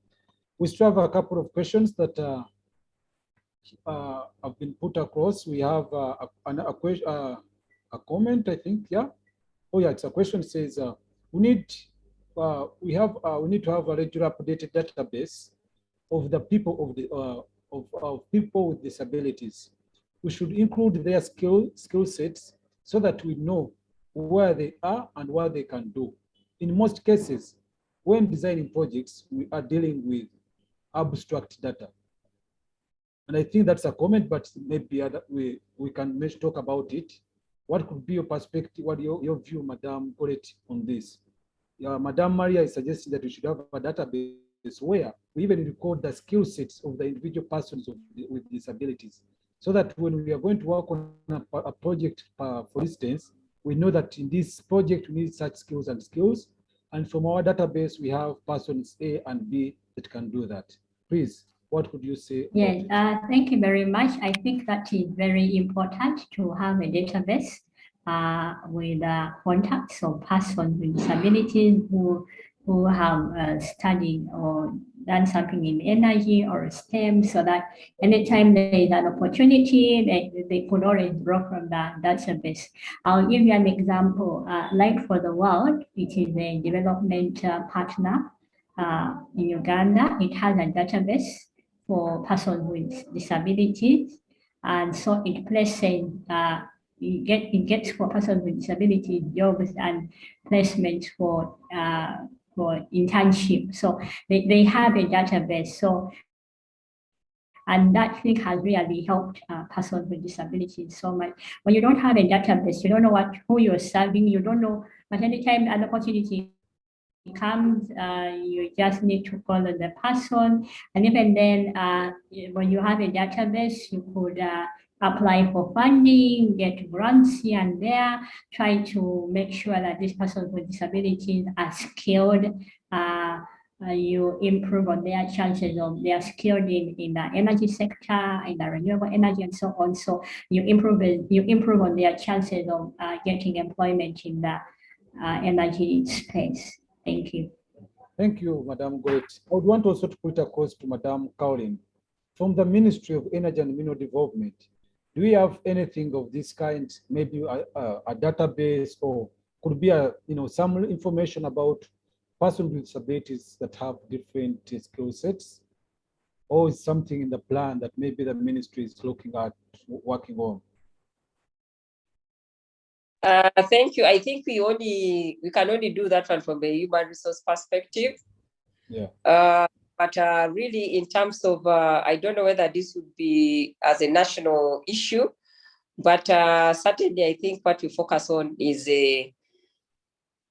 We still have a couple of questions that have been put across. We have a comment, I think, yeah. Oh yeah, it's a question. It says we need to have a regular updated database of the people of people with disabilities. We should include their skill sets so that we know where they are and what they can do. In most cases, when designing projects, we are dealing with abstract data. And I think that's a comment, but maybe we can talk about it. What could be your perspective, what your view, Madam Gorretti, on this? Madam Maria is suggesting that we should have a database where we even record the skill sets of the individual persons with disabilities, so that when we are going to work on a project, for instance, we know that in this project we need such skills, and from our database we have persons A and B that can do that. Please, what could you say? Yes, thank you very much. I think that is very important to have a database with contacts of persons with disabilities who have studied or done something in energy or STEM, so that anytime there is an opportunity, they could always draw from that database. I'll give you an example. Light for the World, it is a development partner in Uganda. It has a database for persons with disabilities, and so it places it gets for persons with disabilities jobs and placements for internship. So they have a database. So, and that thing has really helped persons with disabilities so much. When you don't have a database, you don't know who you're serving, you don't know, but anytime an opportunity comes, you can always draw from that database. So I think that is very important to have a database. So, and that thing has really helped persons with disabilities so much. When you don't have a database, you don't know what, who you're serving, you don't know, but anytime an opportunity comes, you can always draw from that database. comes, you just need to follow the person. And even then, when you have a database, you could apply for funding, get grants here and there, try to make sure that these persons with disabilities are skilled. You improve on their chances of their skilled in the energy sector, in the renewable energy, and so on. So you improve on their chances of getting employment in the energy space. Thank you. Thank you, Madam Gorretti. I would want also to put across to Madam Cowling. From the Ministry of Energy and Mineral Development, do we have anything of this kind, maybe a database, or could be some information about persons with disabilities that have different skill sets, or is something in the plan that maybe the ministry is looking at working on? Thank you. I think we can only do that one from a human resource perspective. Yeah. But really, in terms of, I don't know whether this would be as a national issue, but certainly I think what we focus on is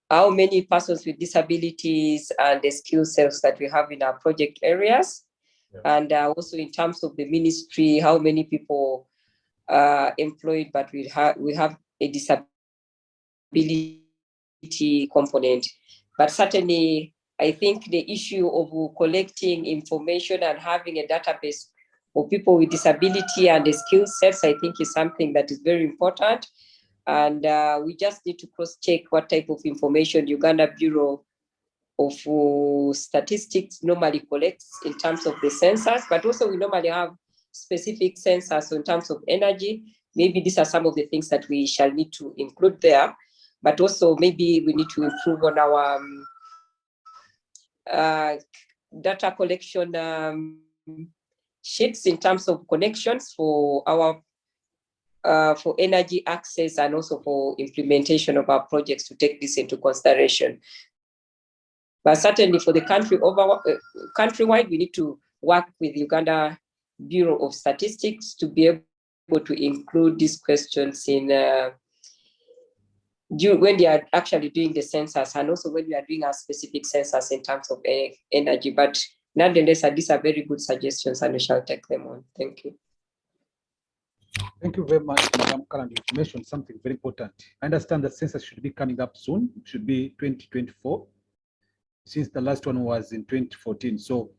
how many persons with disabilities and the skill sets that we have in our project areas. Yeah. And also in terms of the ministry, how many people are employed, but we have a disability component. But certainly, I think the issue of collecting information and having a database of people with disability and the skill sets, I think is something that is very important. And we just need to cross-check what type of information Uganda Bureau of Statistics normally collects in terms of the census, but also we normally have specific census in terms of energy. Maybe these are some of the things that we shall need to include there, but also maybe we need to improve on our data collection sheets in terms of connections for our for energy access and also for implementation of our projects to take this into consideration. But certainly for the country countrywide, we need to work with Uganda Bureau of Statistics to be able to include these questions in when they are actually doing the census, and also when we are doing our specific census in terms of energy. But nonetheless, these are very good suggestions and we shall take them on. Thank you. Thank you very much, Madam Karan. You mentioned something very important. I understand the census should be coming up soon. It should be 2024, since the last one was in 2014. So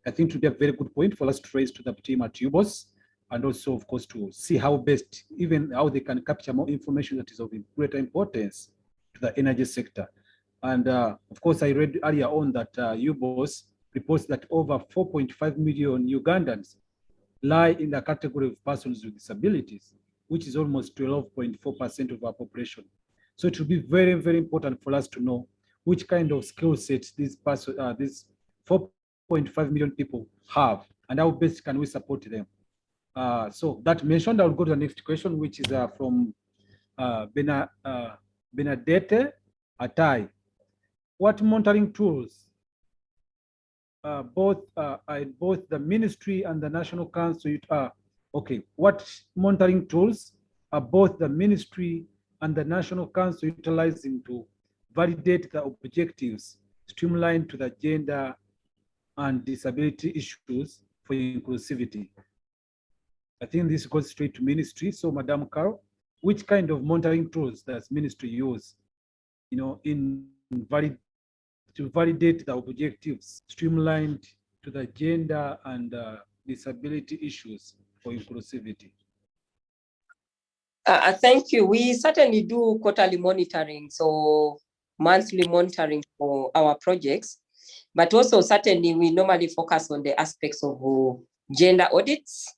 I think it would be a very good point for us to raise to the team at UBOS, and also, of course, to see how best, even how they can capture more information that is of greater importance to the energy sector. And of course, I read earlier on that UBOS reports that over 4.5 million Ugandans lie in the category of persons with disabilities, which is almost 12.4% of our population. So it will be very, very important for us to know which kind of skill sets these 4.5 million people have, and how best can we support them. So that mentioned, I'll go to the next question, which is from Benedette Atai. What monitoring tools both the ministry and the National Council what monitoring tools are both the ministry and the National Council utilizing to validate the objectives streamlined to the gender and disability issues for inclusivity? I think this goes straight to ministry. So, Madam Carol, which kind of monitoring tools does ministry use, to validate the objectives streamlined to the gender and disability issues for inclusivity? Thank you. We certainly do quarterly monitoring, so monthly monitoring for our projects, but also certainly we normally focus on the aspects of gender audits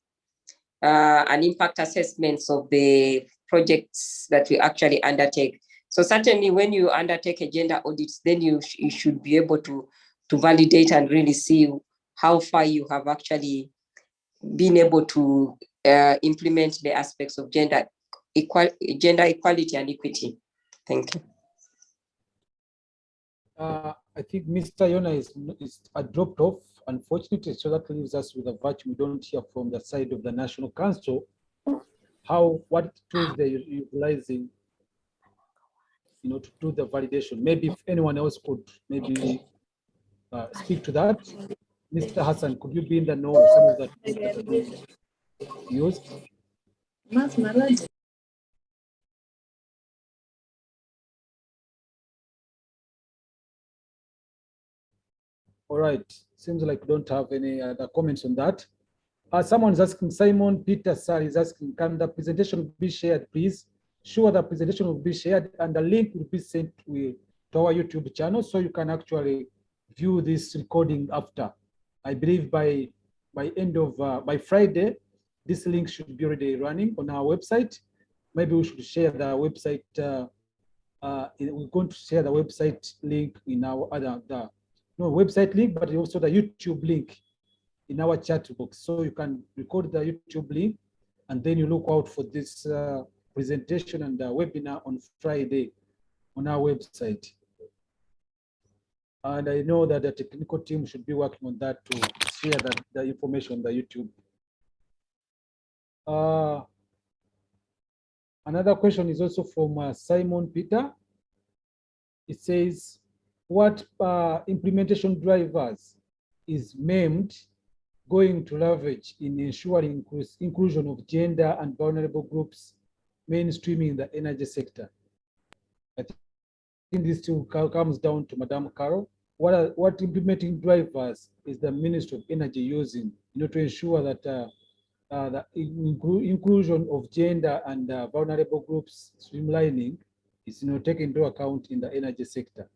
and impact assessments of the projects that we actually undertake. So certainly when you undertake a gender audit, then you should be able to validate and really see how far you have actually been able to implement the aspects of gender equality and equity. Thank you. I think Mr. Yona is dropped off, unfortunately, so that leaves us with a vacuum. We don't hear from the side of the National Council what tools they're utilizing to do the validation. Maybe if anyone else could maybe speak to that. Mr. Hassan, could you be in the know of some of the tools that are being used? All right, seems like we don't have any other comments on that. Someone's asking, Simon Peter Sar is asking, can the presentation be shared, please? Sure, the presentation will be shared and the link will be sent to our YouTube channel so you can actually view this recording after. I believe by Friday, this link should be already running on our website. Maybe we should share the website. We're going to share the website link in our website link, but also the YouTube link in our chat box. So you can record the YouTube link and then you look out for this presentation and the webinar on Friday on our website. And I know that the technical team should be working on that to share the information on the YouTube. Another question is also from Simon Peter. It says, what implementation drivers is MAMED going to leverage in ensuring inclusion of gender and vulnerable groups mainstreaming the energy sector? I think this still comes down to Madam Carol. What implementing drivers is the Ministry of Energy using to ensure that the inclusion of gender and vulnerable groups streamlining is taken into account in the energy sector?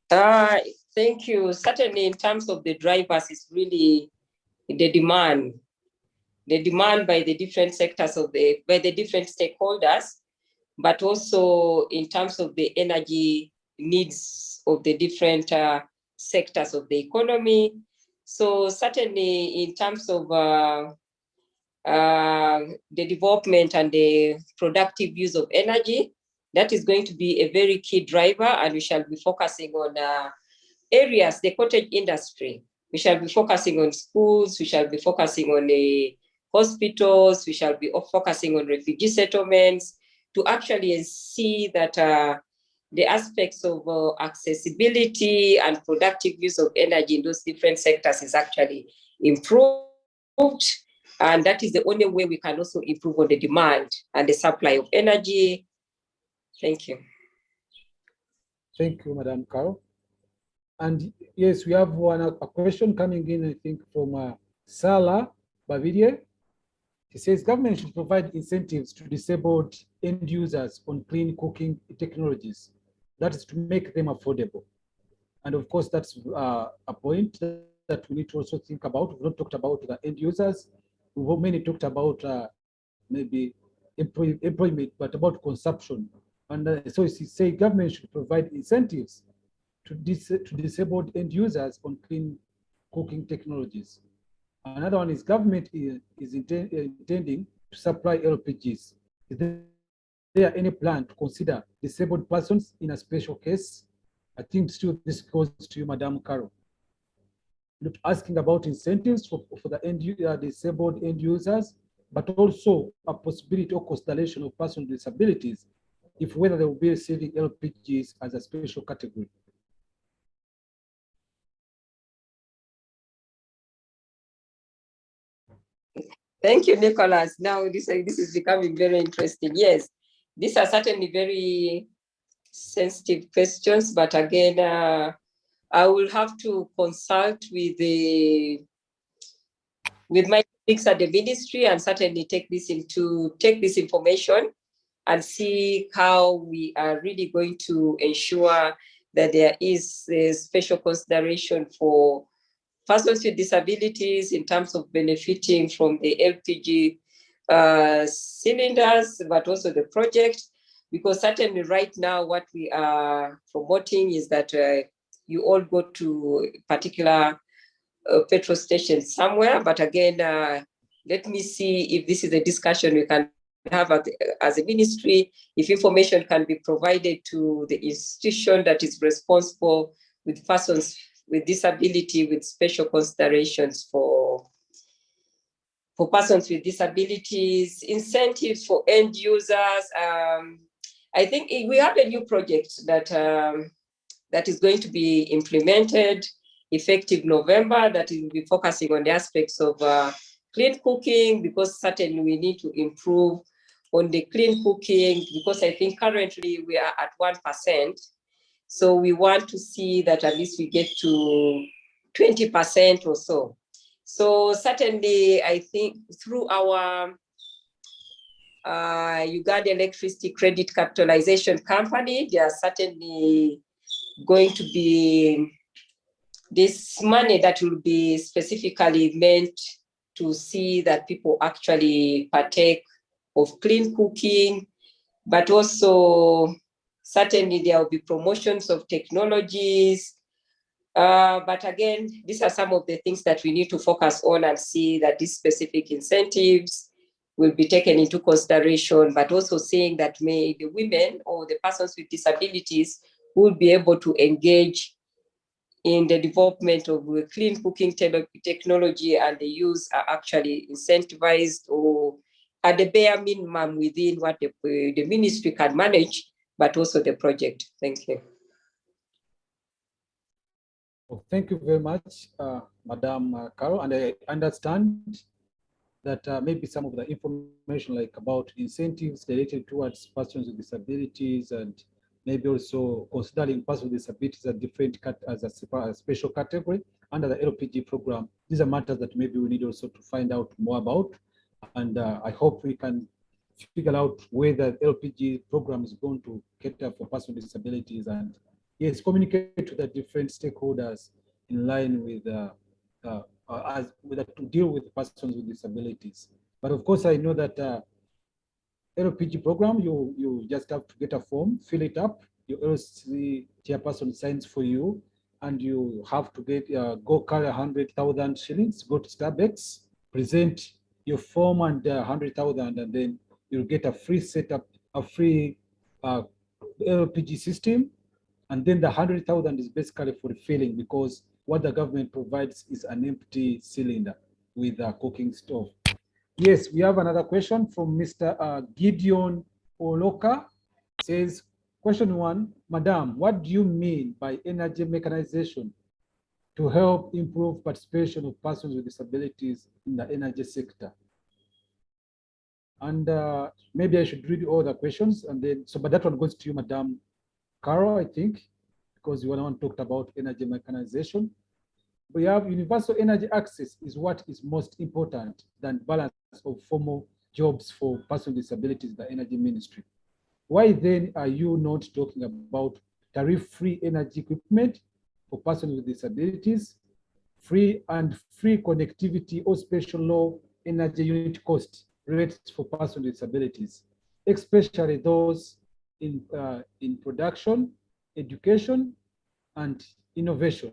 Thank you. Certainly, in terms of the drivers, is really the demand by the different sectors by the different stakeholders, but also in terms of the energy needs of the different sectors of the economy. So certainly, in terms of the development and the productive use of energy, that is going to be a very key driver, and we shall be focusing on areas, the cottage industry. We shall be focusing on schools, we shall be focusing on the hospitals, we shall be focusing on refugee settlements to actually see that the aspects of accessibility and productive use of energy in those different sectors is actually improved. And that is the only way we can also improve on the demand and the supply of energy. Thank you. Thank you, Madam Carol. And yes, we have a question coming in, I think, from Sala Bavidie. He says government should provide incentives to disabled end users on clean cooking technologies. That is to make them affordable. And of course, that's a point that we need to also think about. We've not talked about the end users. We've mainly talked about maybe employment, but about consumption. And so he say government should provide incentives to disabled end users on clean cooking technologies. Another one is government is intending to supply LPGs. Is there any plan to consider disabled persons in a special case? I think still this goes to you, Madam Carol. Asking about incentives for the disabled end users, but also a possibility of consideration of persons with disabilities if whether they will be receiving LPGs as a special category. Thank you, Nicholas. Now this is becoming very interesting. Yes, these are certainly very sensitive questions, but again, I will have to consult with my colleagues at the ministry and certainly take this information and see how we are really going to ensure that there is a special consideration for persons with disabilities in terms of benefiting from the LPG cylinders, but also the project, because certainly right now what we are promoting is that you all go to a particular petrol station somewhere, but again, let me see if this is a discussion we can have as a ministry, if information can be provided to the institution that is responsible with persons with disability, with special considerations for persons with disabilities, incentives for end users. I think we have a new project that that is going to be implemented effective November, that will be focusing on the aspects of clean cooking, because certainly we need to improve on the clean cooking, because I think currently we are at 1%. So we want to see that at least we get to 20% or so. So certainly, I think through our Uganda Electricity Credit Capitalization Company, they are certainly going to be this money that will be specifically meant to see that people actually partake of clean cooking, but also certainly there will be promotions of technologies. But again, these are some of the things that we need to focus on and see that these specific incentives will be taken into consideration, but also saying that may the women or the persons with disabilities will be able to engage in the development of clean cooking technology, and the use are actually incentivized or at the bare minimum within what the ministry can manage, but also the project. Thank you. Well, thank you very much, Madam Carol. And I understand that maybe some of the information like about incentives related towards persons with disabilities, and maybe also considering persons with disabilities as different as a special category under the LPG program. These are matters that maybe we need also to find out more about. And I hope we can figure out whether the LPG program is going to cater for persons with disabilities, and yes, communicate to the different stakeholders in line with to deal with persons with disabilities. But of course, I know that LPG program, you just have to get a form, fill it up, your LC chairperson signs for you, and you have to get go carry 100,000 shillings, go to Starbucks, present your form and 100,000, and then you'll get a free setup, a free LPG system. And then the 100,000 is basically for refilling, because what the government provides is an empty cylinder with a cooking stove. Yes, we have another question from Mr. Gideon Oloka. Says, question 1, Madam, what do you mean by energy mechanization to help improve participation of persons with disabilities in the energy sector? And maybe I should read all the questions, and then, but that one goes to you, Madam Carol, I think, because you want to talk about energy mechanization. We have universal energy access is what is most important than balance of formal jobs for persons with disabilities in the energy ministry. Why then are you not talking about tariff-free energy equipment for persons with disabilities, free connectivity or special low energy unit cost rates for persons with disabilities, especially those in production, education, and innovation?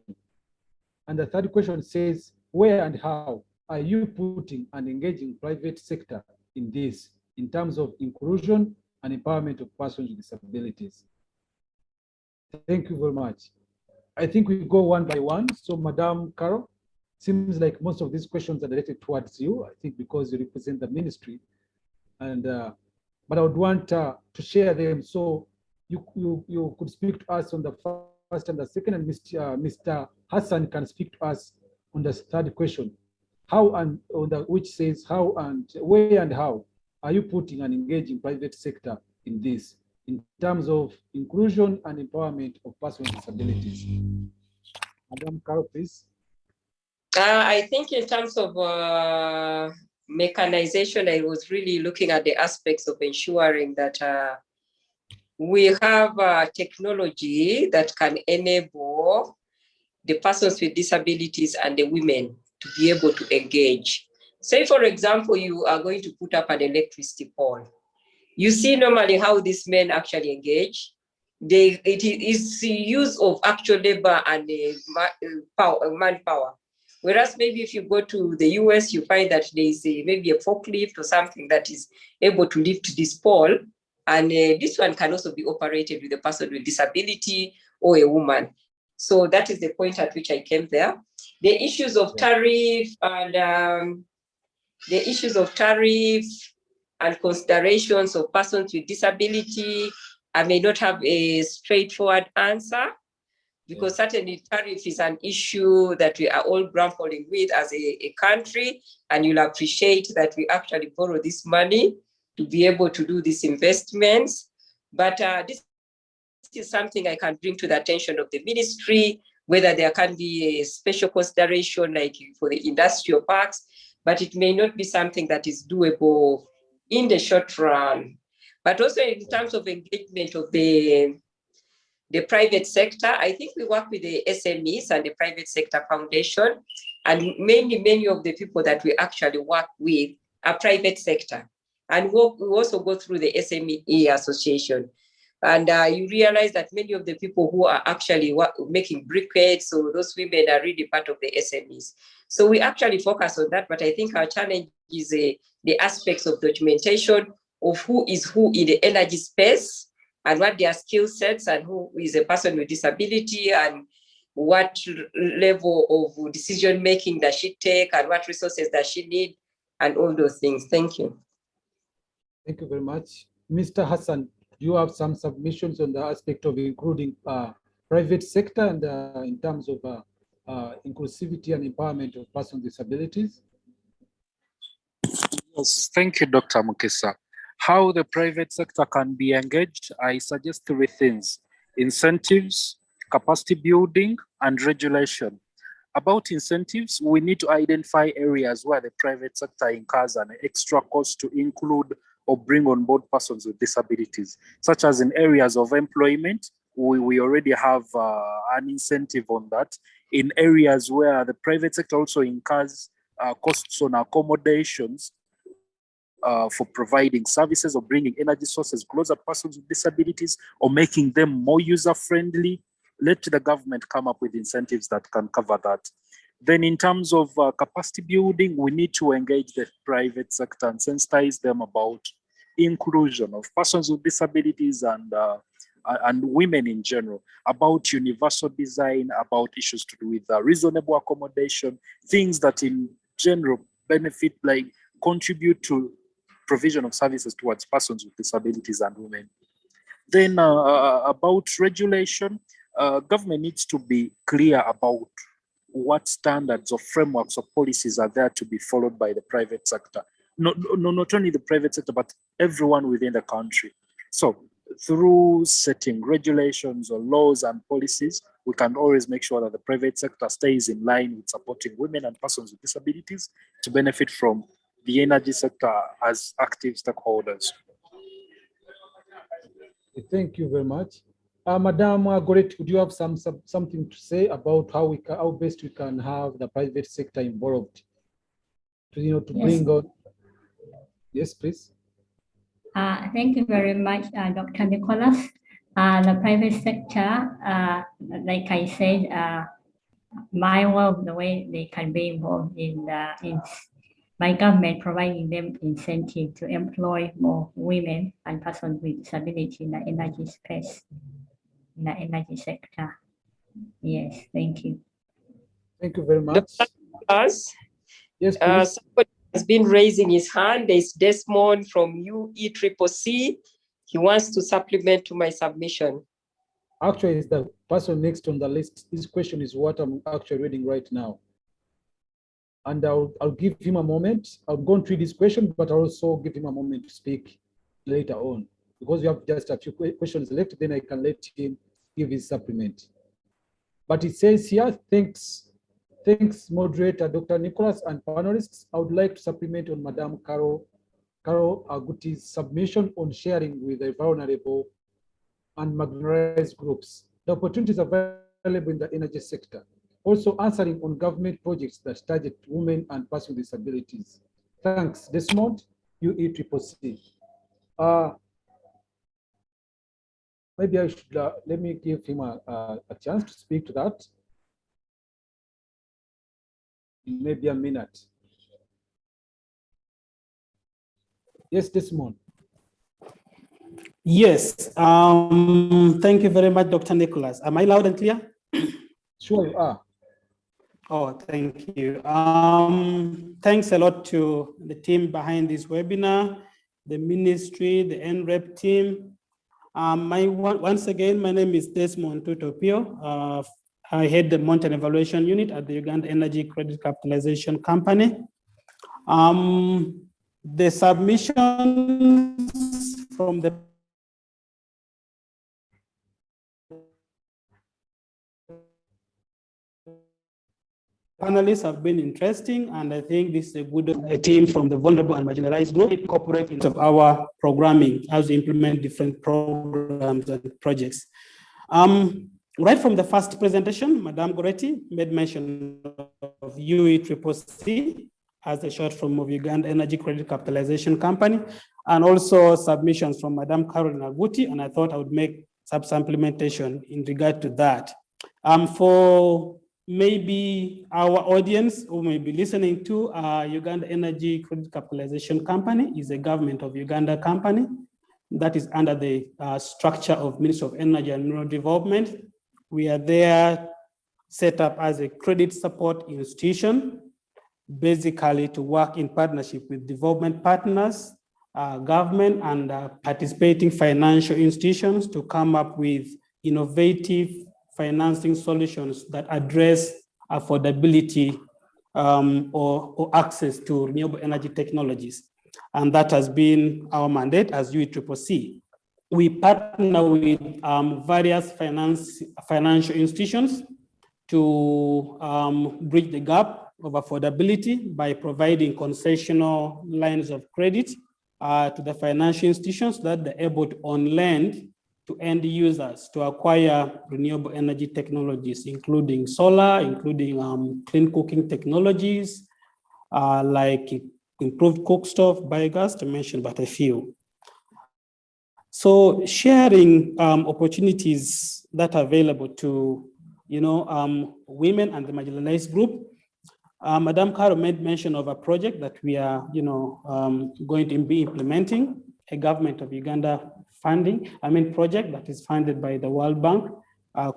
And the third question says, where and how are you putting and engaging private sector in this, in terms of inclusion and empowerment of persons with disabilities? Thank you very much. I think we go one by one. So Madam Carol, seems like most of these questions are directed towards you, I think because you represent the ministry. And but I would want to share them, so you could speak to us on the first and the second, and Mr. Hassan can speak to us on the third question. How and on the which says how and where and how are you putting and engaging private sector in this, in terms of inclusion and empowerment of persons with disabilities? Madam Carol, please. I think in terms of mechanization, I was really looking at the aspects of ensuring that we have technology that can enable the persons with disabilities and the women to be able to engage. Say, for example, you are going to put up an electricity pole. You see normally how these men actually engage. It is the use of actual labor and manpower. Whereas maybe if you go to the US, you find that there is maybe a forklift or something that is able to lift this pole. And this one can also be operated with a person with disability or a woman. So that is the point at which I came there. The issues of tariff and considerations of persons with disability I may not have a straightforward answer, because certainly tariff is an issue that we are all grappling with as a country, and you'll appreciate that we actually borrow this money to be able to do these investments. But this is something I can bring to the attention of the ministry, whether there can be a special consideration like for the industrial parks, but it may not be something that is doable in the short run. But also in terms of engagement of the private sector, I think we work with the SMEs and the private sector foundation, and many of the people that we actually work with are private sector. And we also go through the SME Association. And you realize that many of the people who are actually making briquettes, so those women are really part of the SMEs. So we actually focus on that, but I think our challenge is the aspects of documentation of who is who in the energy space, and what their skill sets, and who is a person with disability, and what level of decision-making does she take, and what resources does she need, and all those things. Thank you. Thank you very much. Mr. Hassan, do you have some submissions on the aspect of including private sector and in terms of inclusivity and empowerment of persons with disabilities? Yes, thank you, Dr. Mukisa. How the private sector can be engaged, I suggest 3 things: incentives, capacity building, and regulation. About incentives, we need to identify areas where the private sector incurs an extra cost to include or bring on board persons with disabilities, such as in areas of employment. We already have an incentive on that. In areas where the private sector also incurs costs on accommodations, for providing services or bringing energy sources closer to persons with disabilities or making them more user-friendly, let the government come up with incentives that can cover that. Then in terms of capacity building, we need to engage the private sector and sensitize them about inclusion of persons with disabilities and women in general, about universal design, about issues to do with reasonable accommodation, things that in general benefit, like contribute to provision of services towards persons with disabilities and women. Then about regulation, government needs to be clear about what standards or frameworks or policies are there to be followed by the private sector. Not only the private sector, but everyone within the country. So through setting regulations or laws and policies, we can always make sure that the private sector stays in line with supporting women and persons with disabilities to benefit from the energy sector as active stakeholders. Thank you very much. Madam Gorretti, would you have something to say about how best we can have the private sector involved to bring on? Yes, please. Thank you very much, Dr. Nicholas. The private sector, like I said, mindful the way they can be involved in by government providing them incentive to employ more women and persons with disability in the energy space, in the energy sector. Yes, thank you. Thank you very much. Yes, please. somebody has been raising his hand. There's Desmond from UNREEEA. He wants to supplement to my submission. Actually, it's the person next on the list. This question is what I'm actually reading right now. And I'll give him a moment. I'm going to read this question, but I'll also give him a moment to speak later on. Because we have just a few questions left, then I can let him give his supplement. But it says here, thanks moderator Dr. Nicholas and panelists. I would like to supplement on Madam Carol Aguti's submission on sharing with the vulnerable and marginalized groups. The opportunities available in the energy sector. Also answering on government projects that target women and persons with disabilities. Thanks, Desmond, UNREEEA. Maybe I should, let me give him a chance to speak to that. Maybe a minute. Yes, Desmond. Yes, thank you very much, Dr. Nicholas. Am I loud and clear? Sure you are. Oh, thank you. Thanks a lot to the team behind this webinar, the ministry, the NREP team, Once again, my name is Desmond Tutopio. I head the Mountain Evaluation Unit at the Uganda Energy Credit Capitalization Company. The submissions from the panelists have been interesting, and I think this is a good team from the vulnerable and marginalized group incorporate into our programming as we implement different programs and projects. Right from the first presentation, Madame Gorretti made mention of UNREEEA as a short form of Uganda Energy Credit Capitalization Company, and also submissions from Madame Aguti, and I thought I would make some implementation in regard to that. For maybe our audience who may be listening to Uganda Energy Credit Capitalization Company is a government of Uganda company that is under the structure of Ministry of Energy and Mineral Development. We are there set up as a credit support institution, basically to work in partnership with development partners, government, and participating financial institutions to come up with innovative financing solutions that address affordability or access to renewable energy technologies. And that has been our mandate as UNREEEA. We partner with various financial institutions to bridge the gap of affordability by providing concessional lines of credit to the financial institutions so that they're able to on-lend to end users to acquire renewable energy technologies, including solar, including clean cooking technologies, like improved cookstove, biogas, to mention but a few. So sharing opportunities that are available to women and the marginalized group. Madame Caro made mention of a project that we are going to be implementing, a government of Uganda project that is funded by the World Bank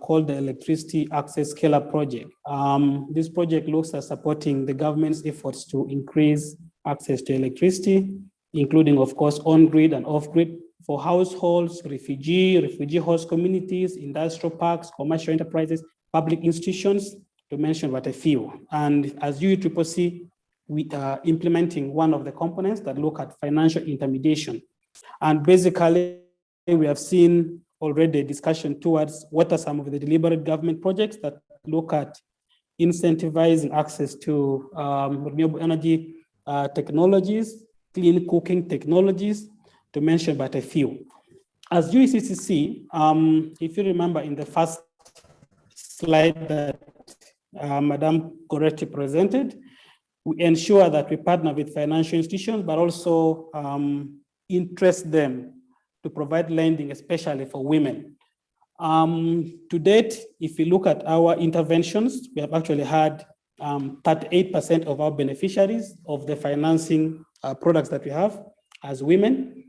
called the Electricity Access Scale-Up Project. This project looks at supporting the government's efforts to increase access to electricity, including, of course, on-grid and off-grid for households, refugee host communities, industrial parks, commercial enterprises, public institutions, to mention but a few. And as UNREEEA, we are implementing one of the components that look at financial intermediation. And basically, we have seen already a discussion towards what are some of the deliberate government projects that look at incentivizing access to renewable energy technologies, clean cooking technologies, to mention but a few. As UNREEEA, if you remember in the first slide that Madame Gorretti presented, we ensure that we partner with financial institutions, but also interest them to provide lending, especially for women. To date, if you look at our interventions, we have actually had 38% of our beneficiaries of the financing products that we have as women,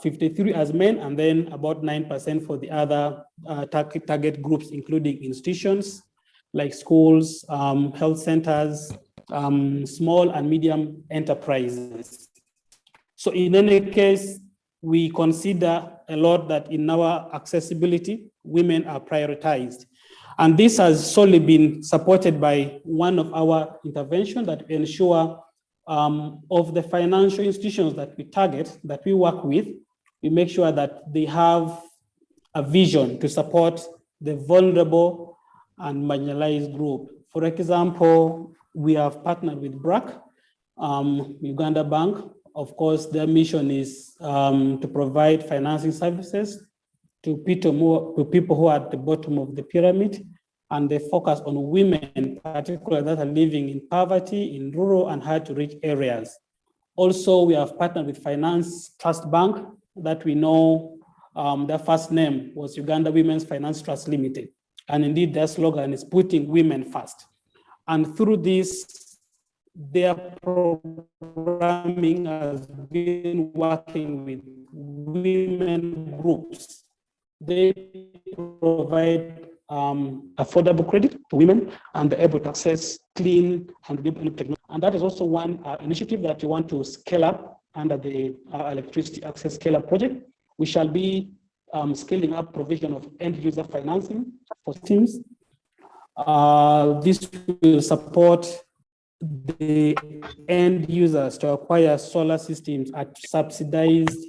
53 as men, and then about 9% for the other target groups, including institutions like schools, health centers, small and medium enterprises. So in any case, we consider a lot that in our accessibility, women are prioritized. And this has solely been supported by one of our interventions that ensure of the financial institutions that we target, that we work with, we make sure that they have a vision to support the vulnerable and marginalized group. For example, we have partnered with BRAC, Uganda Bank. Of course, their mission is to provide financing services to people who are at the bottom of the pyramid, and they focus on women, particularly that are living in poverty, in rural and hard-to-reach areas. Also, we have partnered with Finance Trust Bank that we know their first name was Uganda Women's Finance Trust Limited. And indeed, their slogan is putting women first. And through this, their programming has been working with women groups. They provide affordable credit to women, and they're able to access clean and renewable technology. And that is also one initiative that we want to scale up under the Electricity Access Scale-Up Project. We shall be scaling up provision of end-user financing for teams. This will support the end users to acquire solar systems at subsidized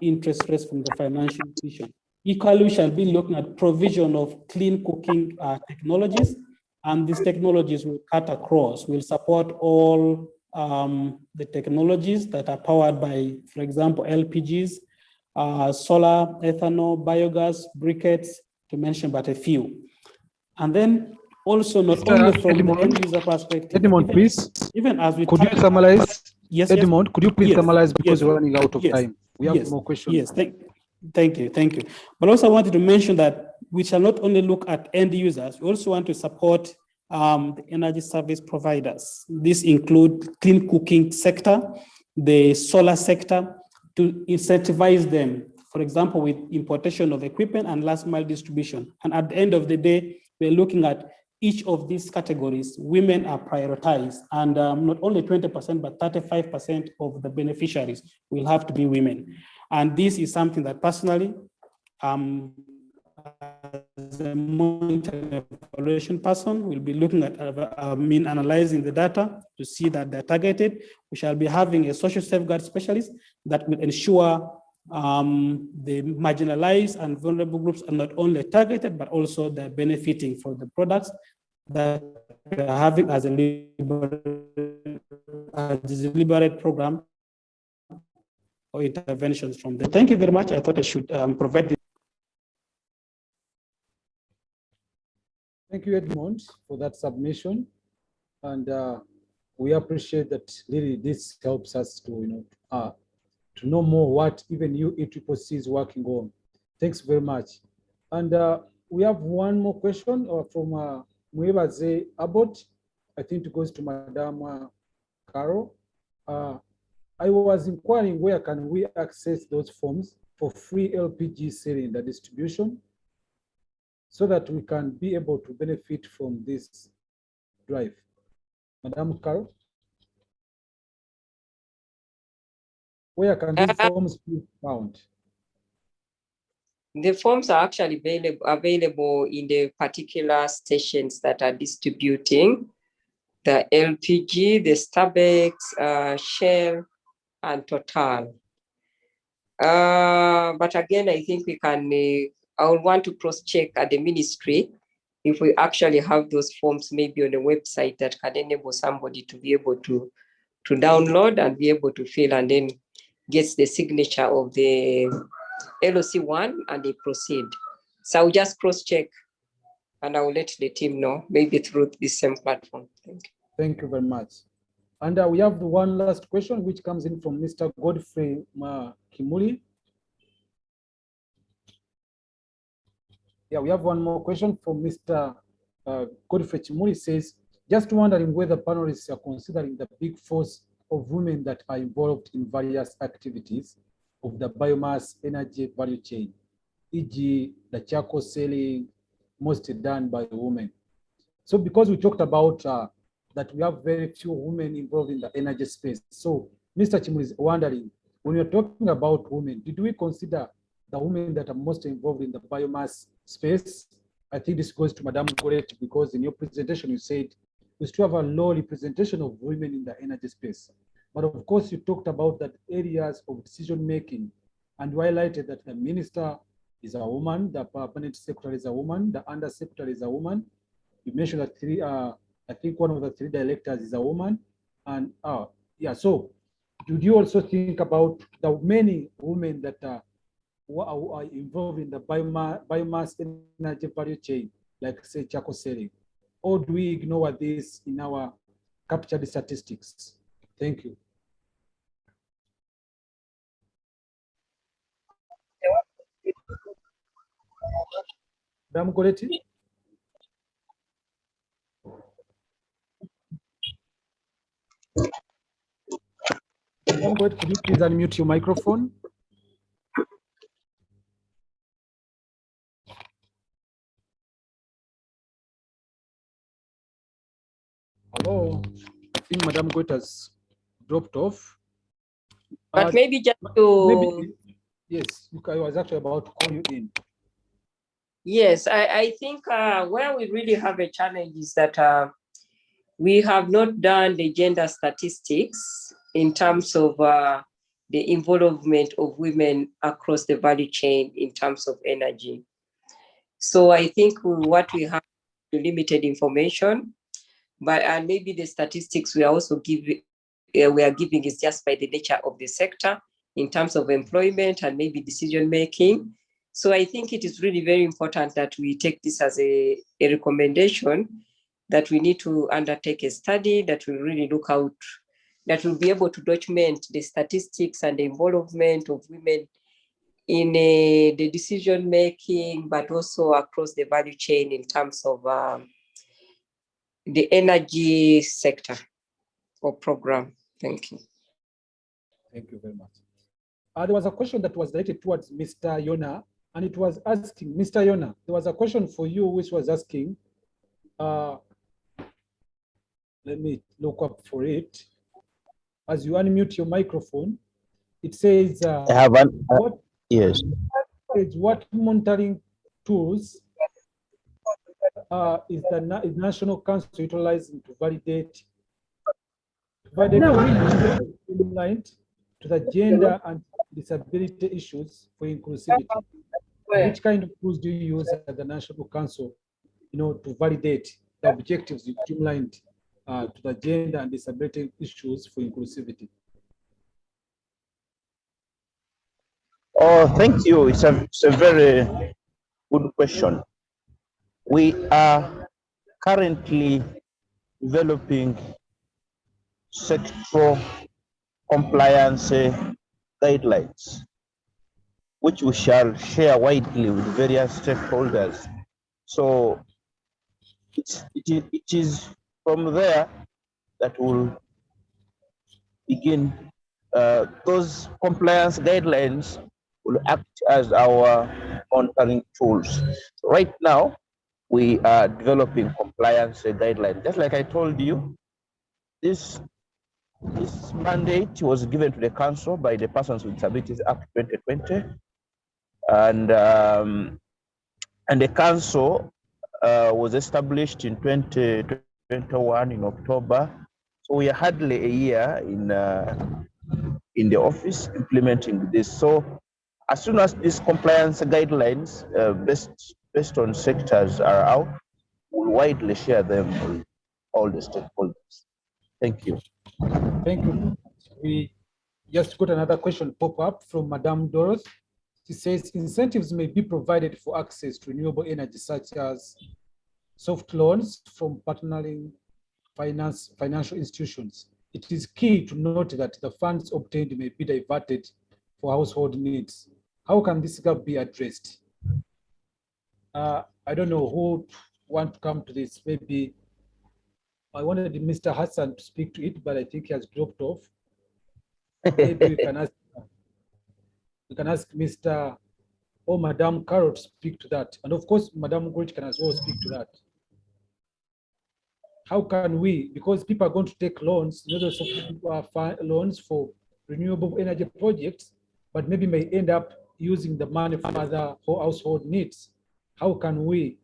interest rates from the financial institution. Equally, we shall be looking at provision of clean cooking technologies, and these technologies will cut across, will support all the technologies that are powered by, for example, LPGs, solar, ethanol, biogas, briquettes, to mention but a few. And then also not only from the end user perspective, Edmond, please. Even as we could you summarize? Yes, Edmond, could you please summarize because we're running out of yes, time? We have yes, more questions. Yes, thank you. But also I wanted to mention that we shall not only look at end users, we also want to support the energy service providers. This include clean cooking sector, the solar sector, to incentivize them, for example, with importation of equipment and last mile distribution. And at the end of the day, we're looking at each of these categories. Women are prioritized, and not only 20%, but 35% of the beneficiaries will have to be women. And this is something that personally, as a monitoring evaluation person, will be looking at, analyzing the data to see that they're targeted. We shall be having a social safeguard specialist that will ensure the marginalized and vulnerable groups are not only targeted, but also they're benefiting from the products that we're having as a deliberate program or interventions from them. Thank you very much. I thought I should provide this. Thank you, Edmond, for that submission. And we appreciate that really this helps us to, to know more what even UNREEEA is working on. Thanks very much. And we have one more question from Mwebaze Abbott. I think it goes to Madam Carol. I was inquiring where can we access those forms for free LPG cylinder distribution so that we can be able to benefit from this drive. Madam Carol? Where can these forms be found? The forms are actually available in the particular stations that are distributing the LPG, the Starbucks, Shell, and Total. But again, I think we can, I would want to cross-check at the ministry if we actually have those forms maybe on the website that can enable somebody to be able to download and be able to fill and then gets the signature of the LOC1 and they proceed. So I'll just cross-check and I'll let the team know, maybe through the same platform. Thank you. Thank you very much. And we have one last question which comes in from Mr. Godfrey Kimuli. Yeah, we have one more question from Mr. Godfrey Kimuli. Says, just wondering whether panelists are considering the big force of women that are involved in various activities of the biomass energy value chain, e.g. the charcoal selling, mostly done by women. So because we talked about that we have very few women involved in the energy space. So Mr. Chimuli is wondering, when you're talking about women, did we consider the women that are most involved in the biomass space? I think this goes to Madam Gorretti, because in your presentation you said we still have a low representation of women in the energy space. But of course, you talked about that areas of decision making, and you highlighted that the minister is a woman, the permanent secretary is a woman, the under secretary is a woman. You mentioned that three, I think one of the three directors is a woman. And yeah, so did you also think about the many women that are involved in the biomass energy value chain, like say charcoal selling? Or do we ignore this in our captured statistics? Thank you. Madam Gorretti? Madam Gorretti, could you please unmute your microphone? Hello, I think Madam Gorretti has dropped off. But maybe just to Yes, I was actually about to call you in. Yes, I think where we really have a challenge is that we have not done the gender statistics in terms of the involvement of women across the value chain in terms of energy. So I think what we have limited information, but maybe the statistics we are also giving is just by the nature of the sector in terms of employment and maybe decision making. So I think it is really very important that we take this as a recommendation, that we need to undertake a study that will really look out, that will be able to document the statistics and the involvement of women in the decision making, but also across the value chain in terms of the energy sector or program. Thank you. Thank you very much. There was a question that was directed towards Mr. Yona, and it was asking, Mr. Yona, there was a question for you which was asking, let me look up for it. As you unmute your microphone, it says, I have yes. What monitoring tools is the National Council utilizing to validate aligned to the gender and disability issues for inclusivity? Which kind of tools do you use at the National Council, to validate the objectives you streamlined to the gender and disability issues for inclusivity? Oh, thank you. It's a very good question. We are currently developing sectoral compliance guidelines, which we shall share widely with various stakeholders. So it is from there that we'll begin. Those compliance guidelines will act as our monitoring tools. So right now, we are developing compliance guidelines. Just like I told you, this mandate was given to the council by the Persons with Disabilities Act 2020, and the council was established in 2021 in October. So we are hardly a year in the office implementing this. So as soon as these compliance guidelines based on sectors are out, we'll widely share them with all the stakeholders. Thank you. Thank you. We just got another question pop up from Madame Dorothy. She says incentives may be provided for access to renewable energy, such as soft loans from partnering financial institutions. It is key to note that the funds obtained may be diverted for household needs. How can this gap be addressed? I don't know who want to come to this. Maybe I wanted Mr. Hassan to speak to it, but I think he has dropped off. Maybe we can ask Mr. or Madame Carol to speak to that. And of course, Madame Gorretti can as well speak to that. How can we, because people are going to take loans, those loans for renewable energy projects, but maybe may end up using the money for other household needs. How can we,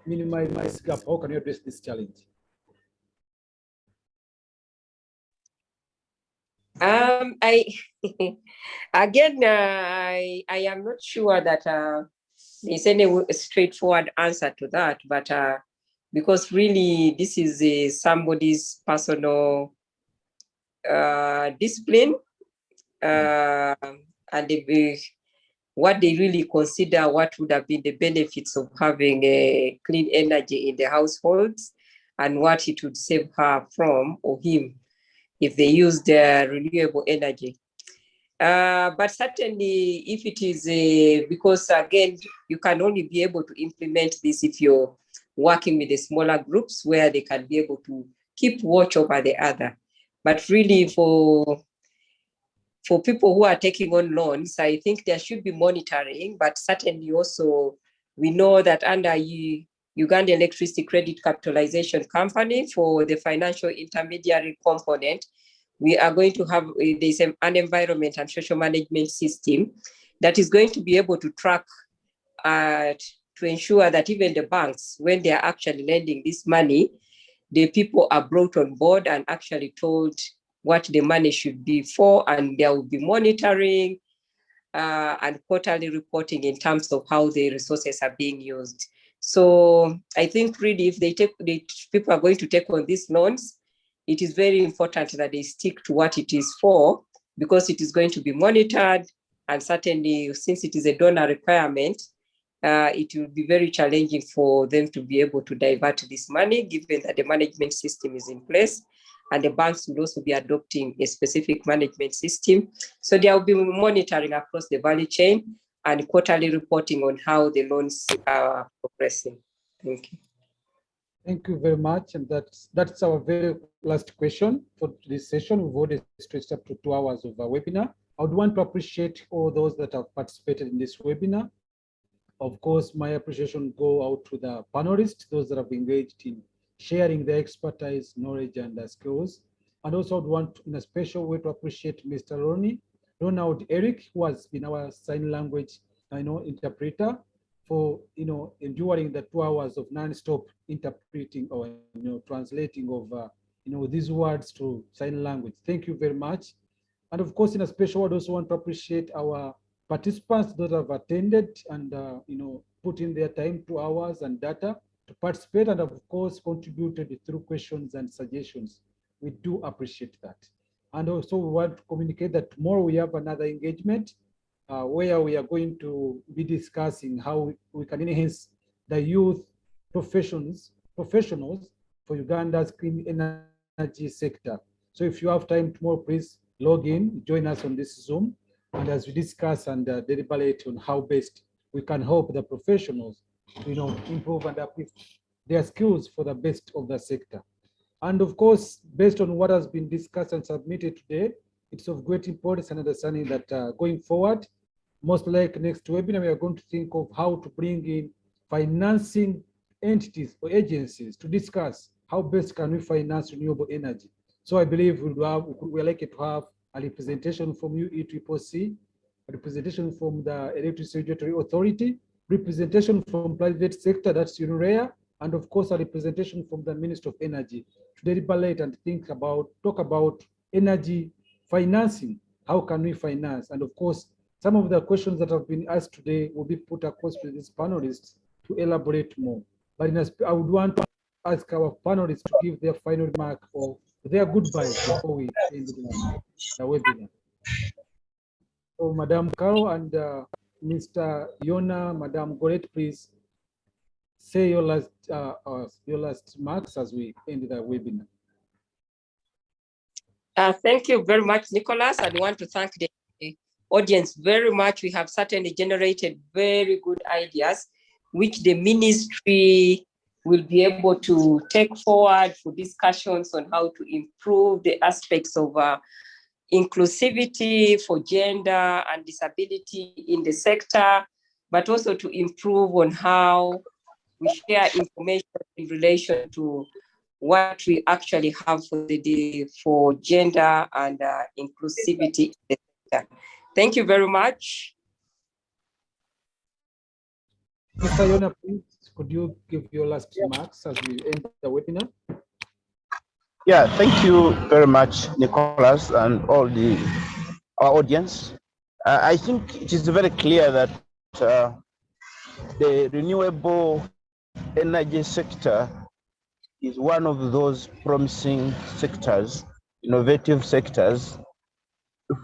minimize this gap? How can we address this challenge? I am not sure that there's any straightforward answer to that, but because really this is somebody's personal discipline and what they really consider what would have been the benefits of having a clean energy in the households and what it would save her from or him if they use the renewable energy. But certainly if it is because again, you can only be able to implement this if you're working with the smaller groups where they can be able to keep watch over the other. But really for people who are taking on loans, I think there should be monitoring, but certainly also we know that under Uganda Electricity Credit Capitalization Company for the financial intermediary component, we are going to have an environment and social management system that is going to be able to track to ensure that even the banks, when they are actually lending this money, the people are brought on board and actually told what the money should be for, and there will be monitoring and quarterly reporting in terms of how the resources are being used. So I think really if people are going to take on these loans, it is very important that they stick to what it is for, because it is going to be monitored, and certainly since it is a donor requirement, it will be very challenging for them to be able to divert this money, given that the management system is in place, and the banks will also be adopting a specific management system. So there will be monitoring across the value chain and quarterly reporting on how the loans are progressing. Thank you. Thank you very much. And that's our very last question for this session. We've already stretched up to 2 hours of our webinar. I would want to appreciate all those that have participated in this webinar. Of course, my appreciation go out to the panelists, those that have engaged in sharing their expertise, knowledge, and skills. And also I would want in a special way to appreciate Mr. Ronald Eric, who has been our sign language interpreter for enduring the 2 hours of non-stop interpreting or translating of these words to sign language. Thank you very much. And of course, in a special way, I also want to appreciate our participants that have attended and put in their time, 2 hours and data to participate, and of course contributed through questions and suggestions. We do appreciate that. And also we want to communicate that tomorrow we have another engagement where we are going to be discussing how we can enhance the youth professionals for Uganda's clean energy sector. So if you have time tomorrow, please log in, join us on this Zoom, and as we discuss and deliberate on how best we can help the professionals improve and uplift their skills for the best of the sector. And of course, based on what has been discussed and submitted today, it's of great importance and understanding that going forward, most like next webinar, we are going to think of how to bring in financing entities or agencies to discuss how best can we finance renewable energy. So I believe we're likely to have a representation from UNREEEA, a representation from the Electricity Regulatory Authority, representation from private sector, that's UNREEEA, and of course a representation from the Ministry of Energy to deliberate and talk about energy financing. How can we finance? And of course, some of the questions that have been asked today will be put across to these panelists to elaborate more. But I would want to ask our panelists to give their final remark or their goodbyes before we end the webinar. So Madam Carol and Mr. Yona, Madam Gorretti, please say your last remarks as we end the webinar. Thank you very much, Nicholas. I want to thank the audience very much. We have certainly generated very good ideas, which the ministry will be able to take forward for discussions on how to improve the aspects of inclusivity for gender and disability in the sector, but also to improve on how we share information in relation to what we actually have for gender and inclusivity in the sector. Thank you very much. Mr. Yona, please, could you give your last remarks as we end the webinar? Yeah, thank you very much, Nicholas, and all our audience. I think it is very clear that the renewable energy sector is one of those promising sectors, innovative sectors,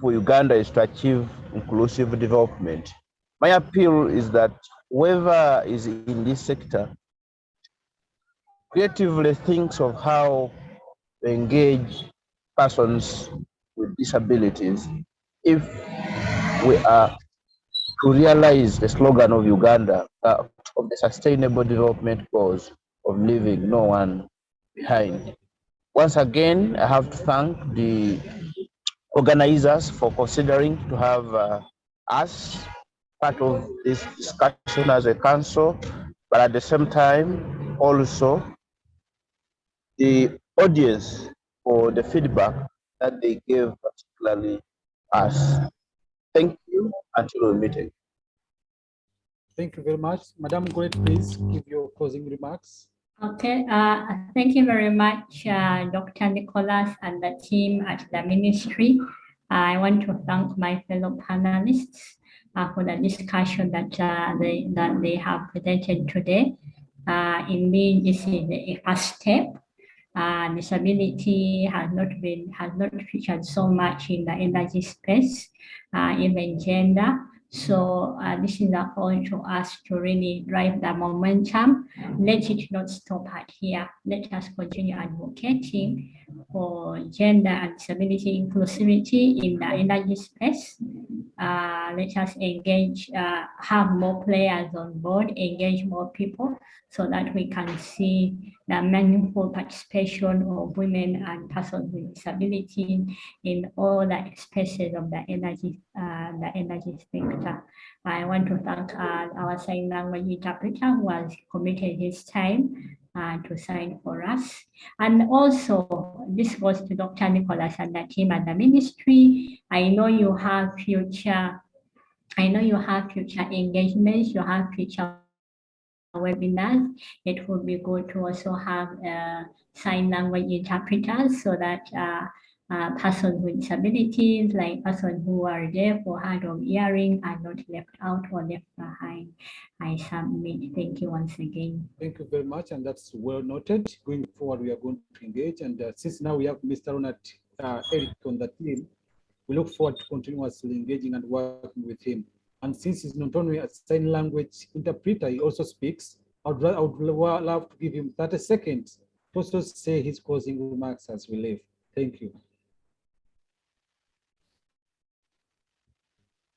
for Uganda is to achieve inclusive development. My appeal is that whoever is in this sector creatively thinks of how to engage persons with disabilities if we are to realize the slogan of Uganda of the Sustainable Development Goals of leaving no one behind. Once again, I have to thank the organizers for considering to have us part of this discussion as a council, but at the same time, also the audience for the feedback that they gave, particularly us. Thank you. until we meet again. Thank you very much. Madam Gorretti, please give your closing remarks. Okay, thank you very much, Dr. Nicholas and the team at the ministry. I want to thank my fellow panelists for the discussion that they have presented today. Indeed, this is a first step. Disability has not featured so much in the energy space, even gender. So this is a call to us to really drive the momentum. Let it not stop at here. Let us continue advocating for gender and disability inclusivity in the energy space. Let us engage, have more players on board, engage more people so that we can see the meaningful participation of women and persons with disability in all the spaces of the energy sector. I want to thank our sign language interpreter who has committed his time to sign for us. And also, this goes to Dr. Nicholas and the team at the ministry. I know you have future engagements, you have future webinars. It would be good to also have sign language interpreters so that persons with disabilities, like persons who are deaf or hard of hearing, are not left out or left behind. I submit. Thank you once again. Thank you very much, and that's well noted. Going forward, we are going to engage, and since now we have Mr. Ronald Eric on the team, we look forward to continuously engaging and working with him. And since he's not only a sign language interpreter, he also speaks. I would love to give him 30 seconds to also say his closing remarks as we leave. Thank you.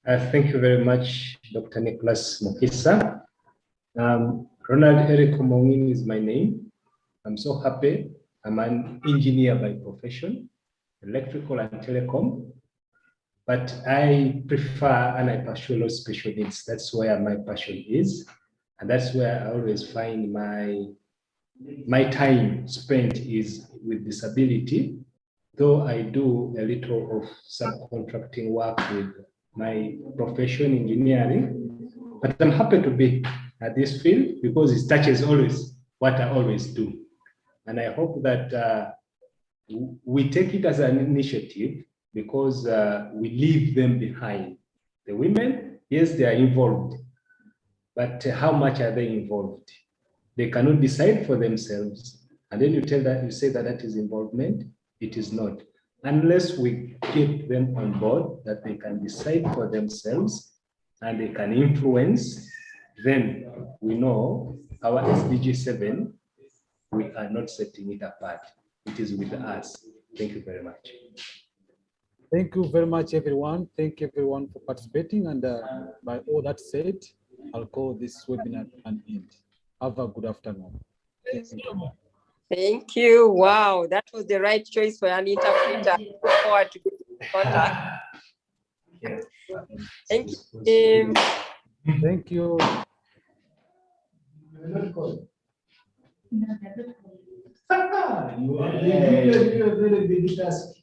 Thank you very much, Dr. Nicholas Mukisa. Ronald Eric Omongin is my name. I'm so happy. I'm an engineer by profession, electrical and telecom, but I prefer and I pursue special needs. That's where my passion is. And that's where I always find my time spent is with disability, though I do a little of subcontracting work with my profession, engineering, but I'm happy to be at this field because it touches always what I always do. And I hope that we take it as an initiative because we leave them behind. The women, yes, they are involved, but how much are they involved? They cannot decide for themselves. And then you say that that is involvement. It is not. Unless we keep them on board that they can decide for themselves and they can influence, then we know our SDG 7, we are not setting it apart. It is with us. Thank you very much. Thank you very much, everyone. Thank you, everyone, for participating. And by all that said, I'll call this webinar an end. Have a good afternoon. Thank you. Wow, that was the right choice for an interpreter. Look forward to getting contact. Thank you. Thank you. You are very big task.